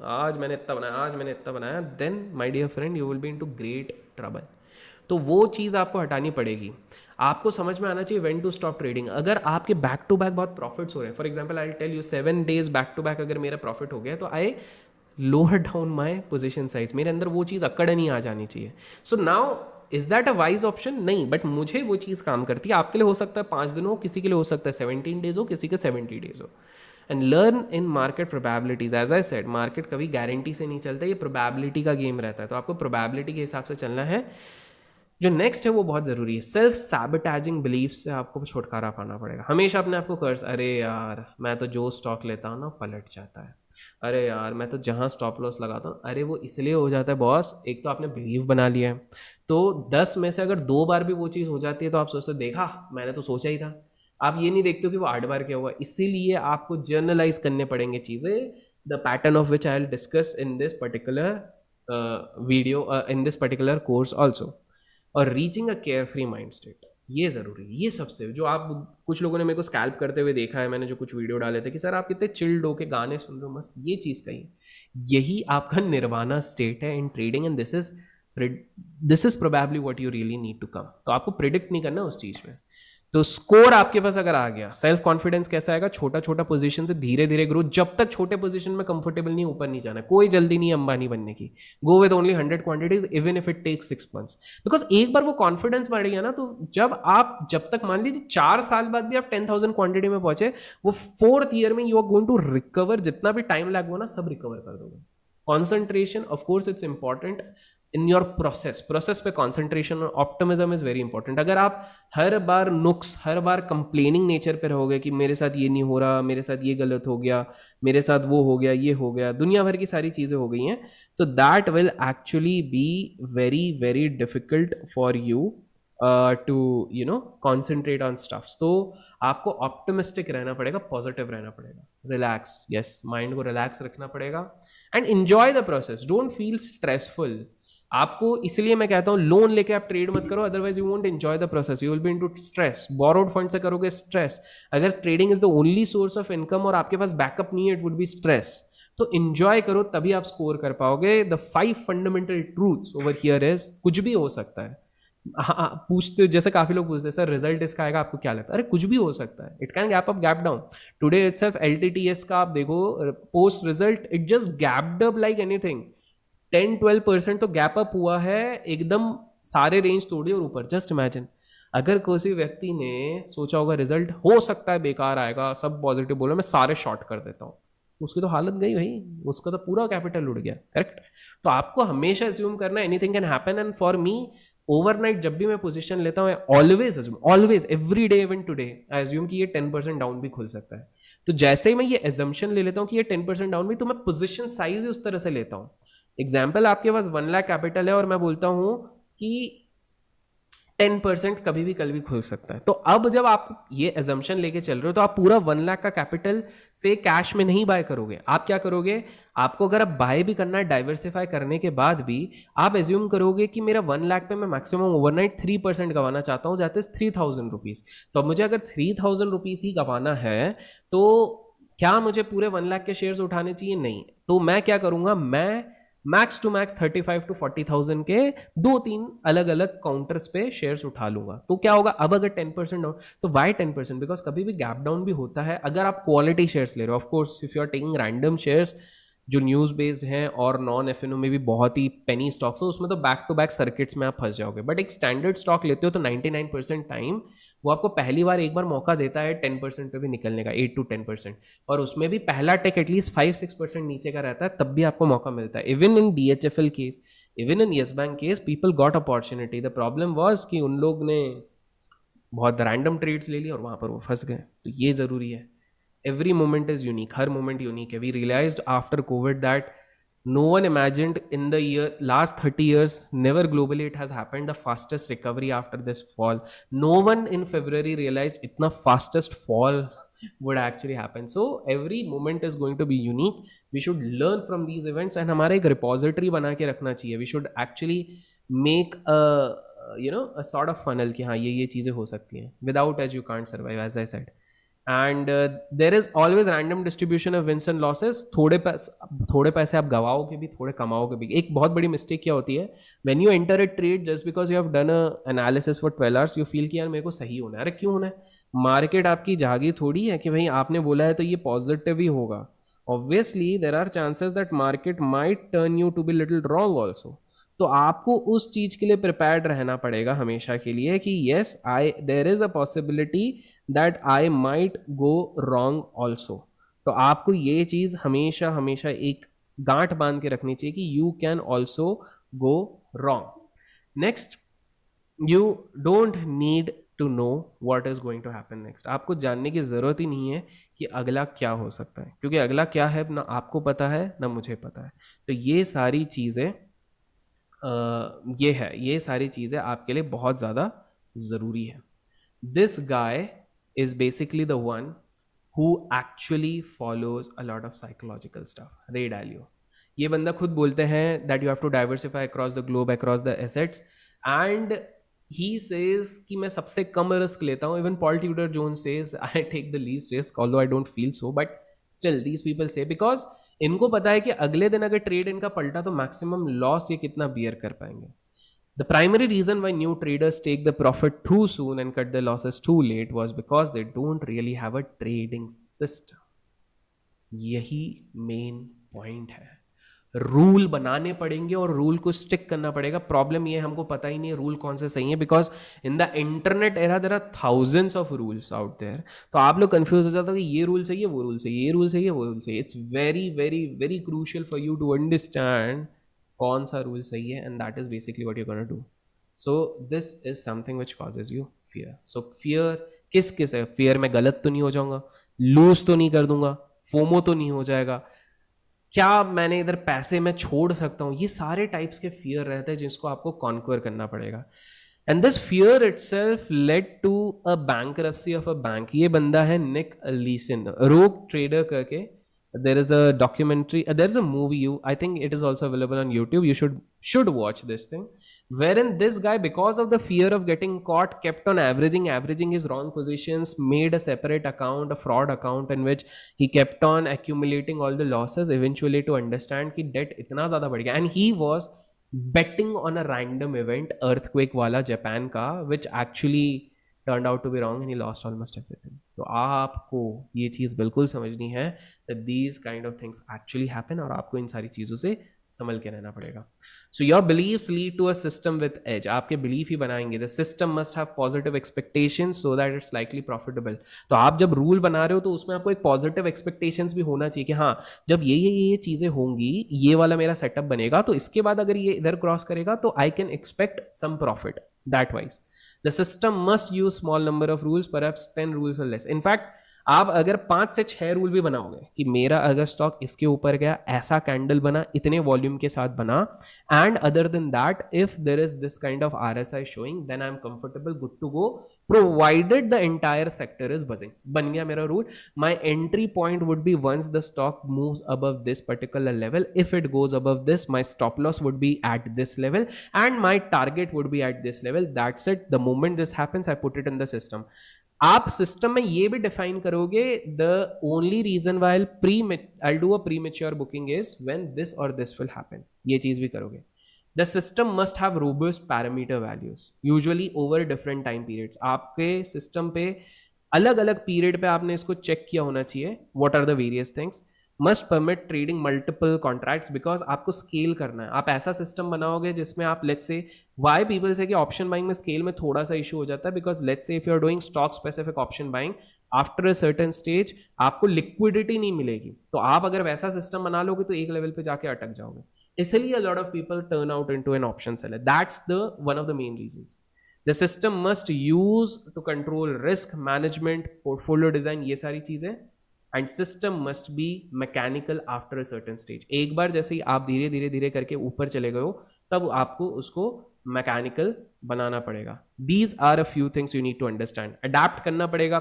आज मैंने इतना बनाया, आज मैंने इतना बनाया, then my dear friend you will be into great trouble. तो वो चीज़ आपको हटानी पड़ेगी। आपको समझ में आना चाहिए व्हेन टू स्टॉप ट्रेडिंग। अगर आपके बैक टू बैक बहुत प्रॉफिट्स हो रहे हैं, for example I tell you 7 days back to back अगर मेरा प्रॉफिट हो गया, तो I lower down my position size, मेरे अंदर वो चीज़ अकड़ नहीं आ जानी चाहिए। So now is that a wise option? नहीं, बट मुझे वो चीज़ काम करती है। आपके लिए हो सकता है 5 दिन हो, किसी के लिए हो सकता है 17 days हो, किसी के 70 days हो। And learn in market probabilities. As I said, market कभी गारंटी से नहीं चलता, ये प्रोबेबिलिटी का गेम रहता है, तो आपको प्रोबेबिलिटी के हिसाब से चलना है। जो नेक्स्ट है वो बहुत ज़रूरी है, सेल्फ सैबोटेजिंग बिलीफ से आपको छुटकारा पाना पड़ेगा। हमेशा अपने आप को कर्ज, अरे यार मैं तो जो स्टॉक लेता हूँ ना पलट जाता है, अरे यार मैं तो जहाँ स्टॉप लॉस लगाता हूँ, अरे वो इसलिए हो जाता है बॉस, एक तो आपने बिलीव बना लिया है। तो 10 में से अगर 2 बार भी वो चीज़ हो जाती है तो आप सोचते देखा, मैंने तो सोचा ही था। आप ये नहीं देखते हो कि वो 8 बार क्या हुआ। इसीलिए आपको जर्नलाइज करने पड़ेंगे चीज़ें, the pattern of which I will discuss in this particular video, in this particular course also. और reaching a carefree mind state, ये ज़रूरी है। ये सबसे, जो आप कुछ लोगों ने मेरे को स्कैल्प करते हुए देखा है, मैंने जो कुछ वीडियो डाले थे कि सर आप कितने चिल्ड होके गाने सुन रहे हो मस्त, ये चीज़ कही, यही आपका निर्वाणा स्टेट है in trading, and this is probably what you really need to come. तो आपको प्रिडिक्ट नहीं करना उस चीज़ में। तो स्कोर आपके पास अगर आ गया, सेल्फ कॉन्फिडेंस कैसा आएगा? छोटा छोटा पोजीशन से धीरे धीरे ग्रोथ, जब तक छोटे पोजीशन में कंफर्टेबल नहीं, ऊपर नहीं जाना। कोई जल्दी नहीं अंबानी बनने की। Go with only 100 quantities even if it takes 6 months, because एक बार वो कॉन्फिडेंस बढ़ गया ना, तो जब तक मान लीजिए 4 साल बाद भी आप 10,000 क्वांटिटी में पहुंचे, वो 4th ईयर में you are going to recover, जितना भी टाइम लैग हुआ ना सब रिकवर कर दोगे। Concentration of course it's important in your process पे कॉन्सेंट्रेशन और ऑप्टिमिज्म इज वेरी इंपॉर्टेंट। अगर आप हर बार नुक्स, हर बार कंप्लेनिंग नेचर पे रहोगे कि मेरे साथ ये नहीं हो रहा, मेरे साथ ये गलत हो गया, मेरे साथ वो हो गया, ये हो गया, दुनिया भर की सारी चीज़ें हो गई हैं, तो that will actually be very very difficult for you to concentrate on stuffs. तो आपको ऑप्टिमिस्टिक रहना पड़ेगा, पॉजिटिव रहना पड़ेगा, रिलैक्स, यस, माइंड को रिलैक्स रखना पड़ेगा and enjoy the process, don't feel stressful. आपको इसलिए मैं कहता हूँ लोन लेके आप ट्रेड मत करो, otherwise you won't enjoy the process, you will be into stress. Borrowed fund से करोगे स्ट्रेस। अगर trading is the only source of income और आपके पास बैकअप नहीं है, इट वुड बी स्ट्रेस। तो एंजॉय करो, तभी आप स्कोर कर पाओगे। The 5 fundamental truths over here is, कुछ भी हो सकता है। हाँ, पूछते जैसे काफी लोग पूछते हैं सर रिजल्ट इसका आएगा, आपको क्या लगता है? अरे कुछ भी हो सकता है, it can gap up gap down. Today itself LTTS का आप देखो post result, it just gapped up like anything. 10-12% तो गैप अप हुआ है, एकदम सारे रेंज तोड़े और ऊपर। जस्ट इमेजिन अगर किसी व्यक्ति ने सोचा होगा रिजल्ट हो सकता है बेकार आएगा, सब पॉजिटिव बोलो, मैं सारे शॉर्ट कर देता हूँ, उसकी तो हालत गई भाई, उसका तो पूरा कैपिटल उड़ गया, करेक्ट। तो आपको हमेशा एज्यूम करना anything can happen, and for me overnight जब भी मैं पोजीशन लेता हूँ, always assume, always every day even today I assume कि ये 10% डाउन भी खुल सकता है। तो जैसे ही मैं ये एजम्पशन ले लेता हूँ कि ये 10% डाउन भी, तो मैं पोजीशन साइज ही उस तरह से लेता हूँ। एग्जाम्पल, आपके पास 1 लाख कैपिटल है और मैं बोलता हूँ कि 10% कभी भी कल भी खुल सकता है। तो अब जब आप ये एजम्पशन लेके चल रहे हो, तो आप पूरा 1 लाख का कैपिटल से कैश में नहीं बाय करोगे। आप क्या करोगे, आपको अगर आप बाय भी करना है डाइवर्सिफाई करने के बाद भी, आप एज्यूम करोगे कि मेरा 1 लाख पे मैं मैक्सिमम ओवरनाइट 3% गंवाना चाहता हूँ, दैट इज 3000 रुपीज। तो अब मुझे अगर 3000 रुपीज ही गंवाना है, तो क्या मुझे पूरे 1 लाख के शेयर्स उठाने चाहिए? नहीं। तो मैं क्या करूंगा, मैं मैक्स टू मैक्स 35 to 40,000 के 2-3 अलग अलग काउंटर्स पे शेयर्स उठा लूंगा। तो क्या होगा, अब अगर 10% डाउन, तो वाई 10%? बिकॉज कभी भी गैप डाउन भी होता है अगर आप क्वालिटी शेयर्स ले रहे हो। Of course if you are taking random shares जो न्यूज बेस्ड हैं और नॉन एफ में भी बहुत ही पेनी स्टॉक्स हो, उसमें तो बैक टू बैक सर्किट्स में आप फंस जाओगे। बट एक स्टैंडर्ड स्टॉक लेते हो तो 99% टाइम वो आपको पहली बार एक बार मौका देता है 10% पे भी निकलने का, 8 to 10%। और उसमें भी पहला टेक एटलीस्ट 5-6% नीचे का रहता है, तब भी आपको मौका मिलता है। Even in DHFL case, even in yes bank case, people got opportunity. The problem was कि उन लोग ने बहुत रैंडम ट्रेड्स ले ली और वहां पर वो फंस गए। तो ये जरूरी है, every moment is unique, her moment unique है। We realized after COVID that no one imagined in the last 30 years, never globally it has happened, the fastest recovery after this fall. No one in February realized itna fastest fall would actually happen. So every moment is going to be unique. We should learn from these events and हमारा एक repository बना के रखना चाहिए। We should actually make a a sort of funnel कि हाँ ये चीज़ें हो सकती हैं। Without as you can't survive, as I said. And there is always random distribution of wins and losses. थोड़े पैसे आप गवाओगे भी, थोड़े कमाओगे भी। एक बहुत बड़ी मिस्टेक क्या होती है, when you enter a trade just because you have done a analysis for 12 hours, you feel कि यार मेरे को सही होना है। अरे क्यों होना है, मार्केट आपकी जागी थोड़ी है कि भाई आपने बोला है तो ये पॉजिटिव ही होगा। Obviously there are chances that market might turn you to be little wrong also. तो आपको उस चीज के लिए प्रिपेयर्ड रहना पड़ेगा हमेशा के लिए कि yes I there is a possibility that I might go wrong also. तो आपको ये चीज हमेशा हमेशा एक गांठ बांध के रखनी चाहिए कि you can also go wrong. Next, you don't need to know what is going to happen next. आपको जानने की जरूरत ही नहीं है कि अगला क्या हो सकता है, क्योंकि अगला क्या है ना आपको पता है ना मुझे पता है। तो ये सारी चीजें ये सारी चीज़ें आपके लिए बहुत ज़्यादा ज़रूरी है। This guy is basically the one who actually follows a lot of psychological stuff. Ray Dalio, ये बंदा खुद बोलते हैं that you have to diversify across the globe, across the assets, and he says कि मैं सबसे कम रिस्क लेता हूँ। Even Paul Tudor Jones says I take the least risk, although I don't feel so, but still these people say, because इनको पता है कि अगले दिन अगर ट्रेड इनका पलटा तो मैक्सिमम लॉस ये कितना बियर कर पाएंगे। The primary reason why new traders take the profit too soon and cut the losses too late was because they don't really have a trading system. यही मेन पॉइंट है। Rule बनाने पड़ेंगे और rule को stick करना पड़ेगा। Problem ये हमको पता ही नहीं है रूल कौन से सही है, because in the internet era there are thousands of rules out there. तो आप लोग कंफ्यूज हो जाते हो कि ये रूल सही है, वो रूल सही है, ये रूल सही है, वो रूल सही है। It's very very very crucial for you to understand कौन सा रूल सही है, and that is basically what you gonna do. So this is something which causes you fear. So fear किस है, फियर में गलत तो नहीं हो जाऊंगा, लूज तो नहीं कर दूंगा, फोमो तो नहीं हो जाएगा, क्या मैंने इधर पैसे मैं छोड़ सकता हूं, ये सारे टाइप्स के फियर रहते हैं जिसको आपको कॉन्क्वर करना पड़ेगा। And this fear itself led to a bankruptcy of a bank. ये बंदा है निक लीसन, रोग ट्रेडर करके। there is a documentary, there is a movie, I think it is also available on YouTube, you should watch this thing, wherein this guy, because of the fear of getting caught, kept on averaging his wrong positions, made a separate account, a fraud account, in which he kept on accumulating all the losses, eventually to understand कि debt इतना ज़्यादा बढ़ गया, and he was betting on a random event, earthquake वाला Japan का, which actually turned out to be wrong and he lost almost everything. तो आपको ये चीज़ बिल्कुल समझनी है that these kind of things actually happen, और आपको इन सारी चीज़ों से संभल के रहना पड़ेगा. So your believes lead to a system with edge. आपके बिलीफ ही बनाएंगे. The system must have positive expectations so that it's likely profitable. तो आप जब रूल बना रहे हो तो उसमें आपको एक पॉजिटिव एक्सपेक्टेशंस भी होना चाहिए कि हाँ, जब ये चीजें होंगी, ये वाला मेरा सेटअप बनेगा, तो इसके बाद अगर ये इधर क्रॉस करेगा तो I can expect some profit. That wise the system must use small number of rules, perhaps 10 rules और लेस. इनफैक्ट आप अगर 5 से 6 रूल भी बनाओगे कि मेरा अगर स्टॉक इसके ऊपर गया, ऐसा कैंडल बना, इतने वॉल्यूम के साथ बना, and other than that if there is this kind of RSI showing, then I am comfortable, good to go, provided the entire sector is buzzing. बन गया मेरा rule. My entry point would be once the stock moves above this particular level. If it goes above this, my stop loss would be at this level and my target would be at this level. That's it. The moment this happens, I put it in the system. आप system में ये भी define करोगे, the only reason while I do a premature booking is when this और this will happen. ये चीज भी करोगे. The system must have robust parameter values usually over different time periods. आपके सिस्टम पे अलग अलग पीरियड पे आपने इसको चेक किया होना चाहिए. What are the various things. Must permit trading multiple contracts, because आपको स्केल करना है. आप ऐसा सिस्टम बनाओगे जिसमें आप लेट्स से, वाई पीपल से कि ऑप्शन बाइंग में स्केल में थोड़ा सा इशू हो जाता है, because let's say if you are doing stock specific option buying, after a certain stage आपको लिक्विडिटी नहीं मिलेगी. तो आप अगर वैसा सिस्टम बना लोगे तो एक लेवल पे जाके अटक जाओगे. इसलिए a lot of people turn out into an option seller. That's the one of the main reasons. The system must use to control risk management, portfolio design, ये सारी चीजें. And system must be mechanical after a certain stage. एक बार जैसे ही आप धीरे धीरे धीरे करके ऊपर चले गए हो, तब आपको उसको मैकेनिकल बनाना पड़ेगा. These are a few things you need to understand. Adapt करना पड़ेगा,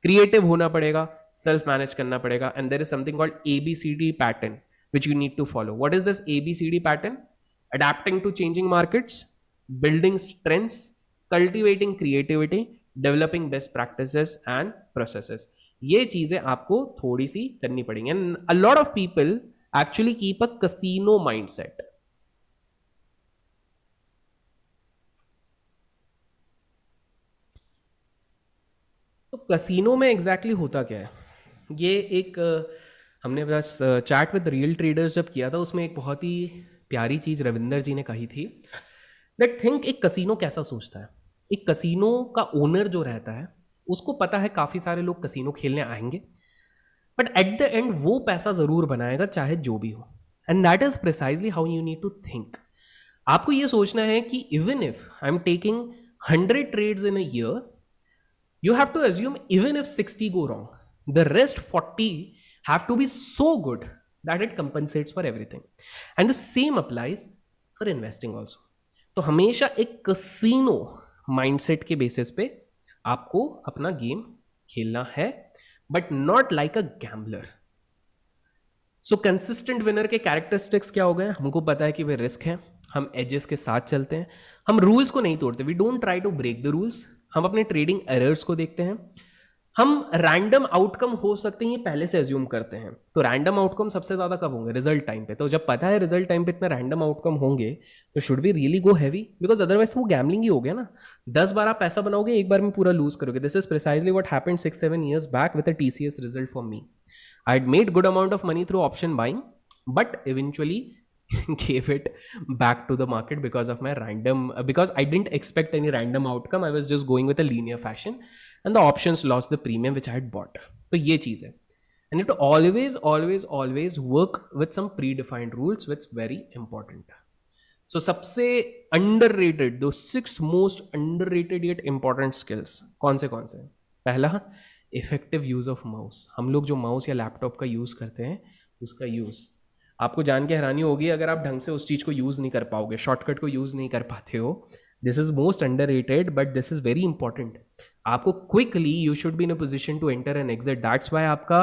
क्रिएटिव होना पड़ेगा, सेल्फ मैनेज करना पड़ेगा. And there is something called ABCD pattern which you need to follow. What is this ABCD pattern? Adapting to changing markets, building strengths, cultivating creativity, developing best practices and processes. ये चीजें आपको थोड़ी सी करनी पड़ेंगी. And a lot of people actually keep a casino mindset. तो casino में exactly होता क्या है? ये एक हमने बस चैट विद रियल ट्रेडर्स जब किया था, उसमें एक बहुत ही प्यारी चीज रविंदर जी ने कही थी. दैट थिंक एक कसिनो कैसा सोचता है. एक कसिनो का ओनर जो रहता है उसको पता है काफी सारे लोग कसिनो खेलने आएंगे, बट एट द एंड वो पैसा जरूर बनाएगा चाहे जो भी हो. And that is precisely how you need to think. आपको ये सोचना है कि even if I am taking 100 trades in a year, you have to assume even if 60 go wrong, the rest 40 have to be so good that it compensates for everything. And the same applies for investing also. तो हमेशा एक casino mindset के basis पे आपको अपना game खेलना है, but not like a gambler. So consistent winner के कैरेक्टरिस्टिक्स क्या हो गए? हमको पता है कि वे रिस्क हैं, हम एजेस के साथ चलते हैं, हम रूल्स को नहीं तोड़ते, we don't try to break the rules, हम अपने ट्रेडिंग एरर्स को देखते हैं, हम रैंडम आउटकम हो सकते हैं ये पहले से एज्यूम करते हैं. तो रैंडम आउटकम सबसे ज्यादा कब होंगे? रिजल्ट टाइम पे. तो जब पता है रिजल्ट टाइम पे इतना रैंडम आउटकम होंगे, तो should be really go heavy, because otherwise तो वो गैम्बलिंग ही हो गया ना. 10 बार आप पैसा बनाओगे, एक बार में पूरा लूज करोगे. This is precisely what happened 6-7 years back with a TCS result for me. I had made good amount of money through option buying, but eventually gave it back to the market because of my because I didn't expect any random outcome. I was just going with a linear fashion and the options lost the premium which I had bought. तो ये चीज है. And you have to always work with some predefined rules, which is very important. So सबसे underrated, those 6 most underrated yet important skills कौन से? पहला, effective use of mouse. हम लोग जो माउस या लैपटॉप का यूज करते हैं, उसका यूज आपको जान के हैरानी होगी अगर आप ढंग से उस चीज को यूज नहीं कर पाओगे, शॉर्टकट को यूज नहीं कर पाते हो. This is most underrated but this is very important. आपको quickly you should be in a position to enter and exit. That's why आपका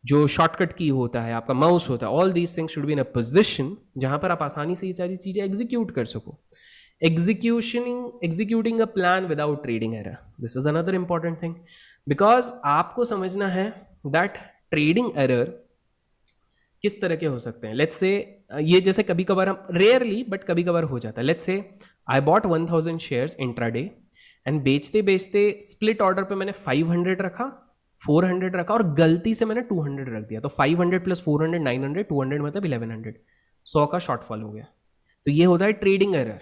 जो शॉर्टकट की होता है, आपका माउस होता है, all these things should be in a position जहां पर आप आसानी से ये सारी चीजें एग्जीक्यूट कर सको. Executing a plan without trading error, this is another important thing, because आपको समझना है दैट ट्रेडिंग एरर किस तरह के हो सकते हैं. लेट्स से ये जैसे कभी कभार हम रेयरली बट कभी कभार हो जाता है. लेट्स से I bought 1000 shares intraday and बेचते बेचते स्प्लिट ऑर्डर पे मैंने 500 रखा, 400 रखा और गलती से मैंने 200 रख दिया. तो 500 + 400 900, 200 मतलब 1100. 100 का शॉर्टफॉल हो गया। तो ये होता है ट्रेडिंग एरर।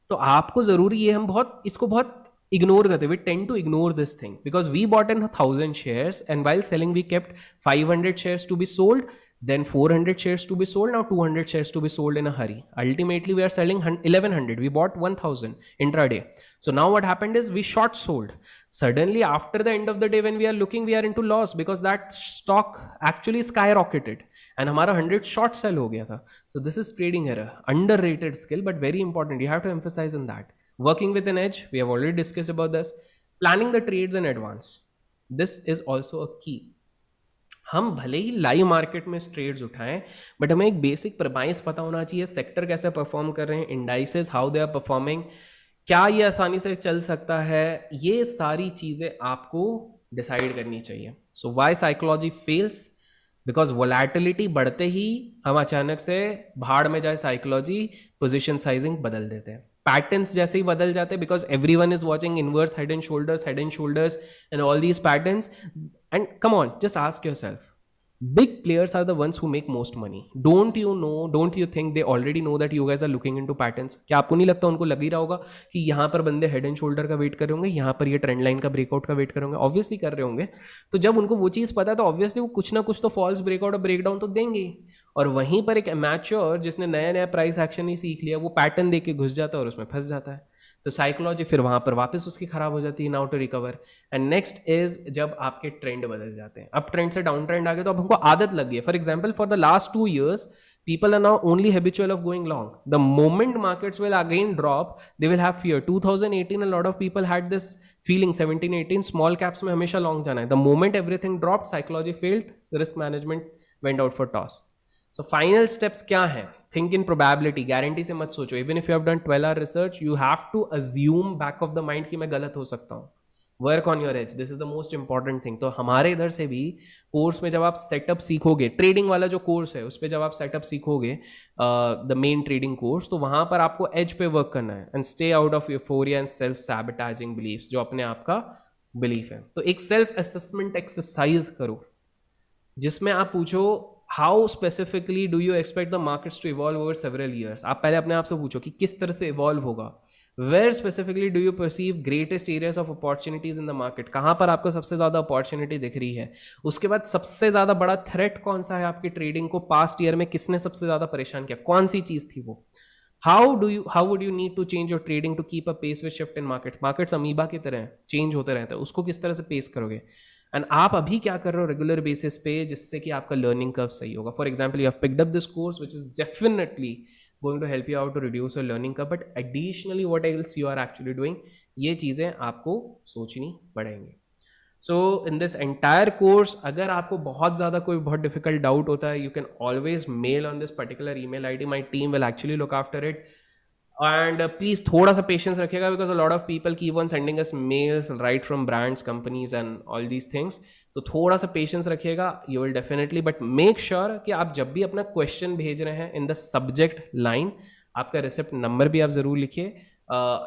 तो आपको जरूरी है, हम बहुत इसको बहुत इग्नोर करते, we tend to ignore this thing because we bought in 1000 shares and while selling we kept 500 shares to be sold, then 400 shares to be sold, now 200 shares to be sold in a hurry. Ultimately we are selling 1100, we bought 1000 intraday. So now what happened is we short sold. Suddenly after the end of the day when we are looking, we are into loss because that stock actually skyrocketed and हमारा 100 short sell हो गया था. So this is trading error, underrated skill but very important, you have to emphasize on that. Working with an edge, we have already discussed about this. Planning the trades in advance, this is also a key. हम भले ही live market में trades उठाएं, but हमें एक basic premise पता होना चाहिए, sector कैसे परफॉर्म कर रहे हैं, indices how they are performing, क्या ये आसानी से चल सकता है, ये सारी चीजें आपको डिसाइड करनी चाहिए. So why psychology fails, because volatility बढ़ते ही हम अचानक से भाड़ में जाए साइकोलॉजी, पोजिशन साइजिंग बदल देते हैं, पैटर्न्स जैसे ही बदल जाते हैं because everyone is watching inverse head and shoulders and all these patterns. And come on, just ask yourself, big players are the ones who make most money. Don't you think they already know that you guys are looking into patterns? क्या आपको नहीं लगता उनको लग ही रहा होगा कि यहाँ पर बंदे हेड एंड शोल्डर का वेट कर रहे होंगे, यहाँ पर ये ट्रेंड लाइन का ब्रेकआउट का वेट कर रहे होंगे? ऑब्वियसली कर रहे होंगे. तो जब उनको वो चीज़ पता है तो ऑब्वियसली वो कुछ ना कुछ तो फॉल्स ब्रेकआउट और ब्रेकडाउन तो देंगे. और वहीं पर एक मैच्योर जिसने नया नया प्राइस एक्शन ही सीख लिया, वो पैटर्न देख के घुस जाता है और उसमें फंस जाता है. तो साइकोलॉजी फिर वहां पर वापस उसकी खराब हो जाती है, now to recover. And next is जब आपके ट्रेंड बदल जाते हैं, अब ट्रेंड से डाउन ट्रेंड आ गया तो अब हमको आदत लग गई है. For example, for the last 2 years people are now only habitual of going long. The moment markets will again drop, they will have fear. 2018 a lot of people had this feeling, 17-18 small caps में हमेशा long जाना है. The moment everything dropped, psychology failed, risk management went out for toss. So final steps क्या हैं? Think in probability, guarantee से मत सोचो. Even if you have done 12-hour research, you have to assume back of the mind कि मैं गलत हो सकता हूँ. Work on your edge, this is the most important thing. तो हमारे इधर से भी कोर्स में जब आप सेटअप सीखोगे, ट्रेडिंग वाला जो कोर्स है उस पर जब आप सेटअप सीखोगे, द मेन ट्रेडिंग कोर्स, तो वहां पर आपको एज पे वर्क करना है. And stay out of euphoria and self sabotaging beliefs, जो अपने आप का बिलीफ है. तो एक सेल्फ असेसमेंट एक्सरसाइज करो जिसमें आप पूछो, how specifically do you expect the markets to evolve over several years. आप पहले अपने आप से पूछो कि किस तरह से इवॉल्व होगा. Where specifically do you perceive greatest areas of opportunities in the market, कहाँ पर आपको सबसे ज्यादा अपॉर्चुनिटी दिख रही है. उसके बाद सबसे ज्यादा बड़ा थ्रेट कौन सा है आपकी ट्रेडिंग को, पास्ट ईयर में किसने सबसे ज्यादा परेशान किया, कौन सी चीज थी वो. How would you need to change your trading to keep a pace with shift in markets. Markets amoeba की तरह चेंज होते रहते हैं, उसको किस तरह से पेस करोगे. एंड आप अभी क्या कर रहे हो रेगुलर बेसिस पे जिससे कि आपका लर्निंग कर्व सही होगा. For example, you have picked up this course which is definitely going to help you out to reduce your learning curve, but additionally what else you are actually doing, ये चीज़ें आपको सोचनी पड़ेंगी. So in this entire course, अगर आपको बहुत ज़्यादा कोई बहुत difficult doubt होता है, you can always mail on this particular email ID. My team will actually look after it. And please थोड़ा सा patience रखिएगा because a lot of people keep on sending us mails right from brands, companies and all these things. तो थोड़ा सा patience रखिएगा, you will definitely, but make sure कि आप जब भी अपना question भेज रहे हैं in the subject line, आपका receipt number भी आप ज़रूर लिखिए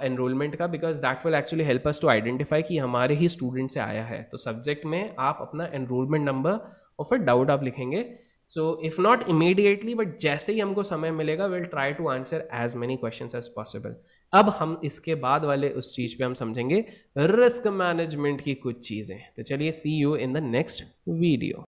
enrollment का, because that will actually help us to identify कि हमारे ही student से आया है. तो subject में आप अपना enrollment number और फिर doubt आप लिखेंगे. So if not immediately, but जैसे ही हमको समय मिलेगा, we'll try to answer as many questions as possible. अब हम इसके बाद वाले उस चीज पे हम समझेंगे रिस्क मैनेजमेंट की कुछ चीजें. तो चलिए, see you in the next video.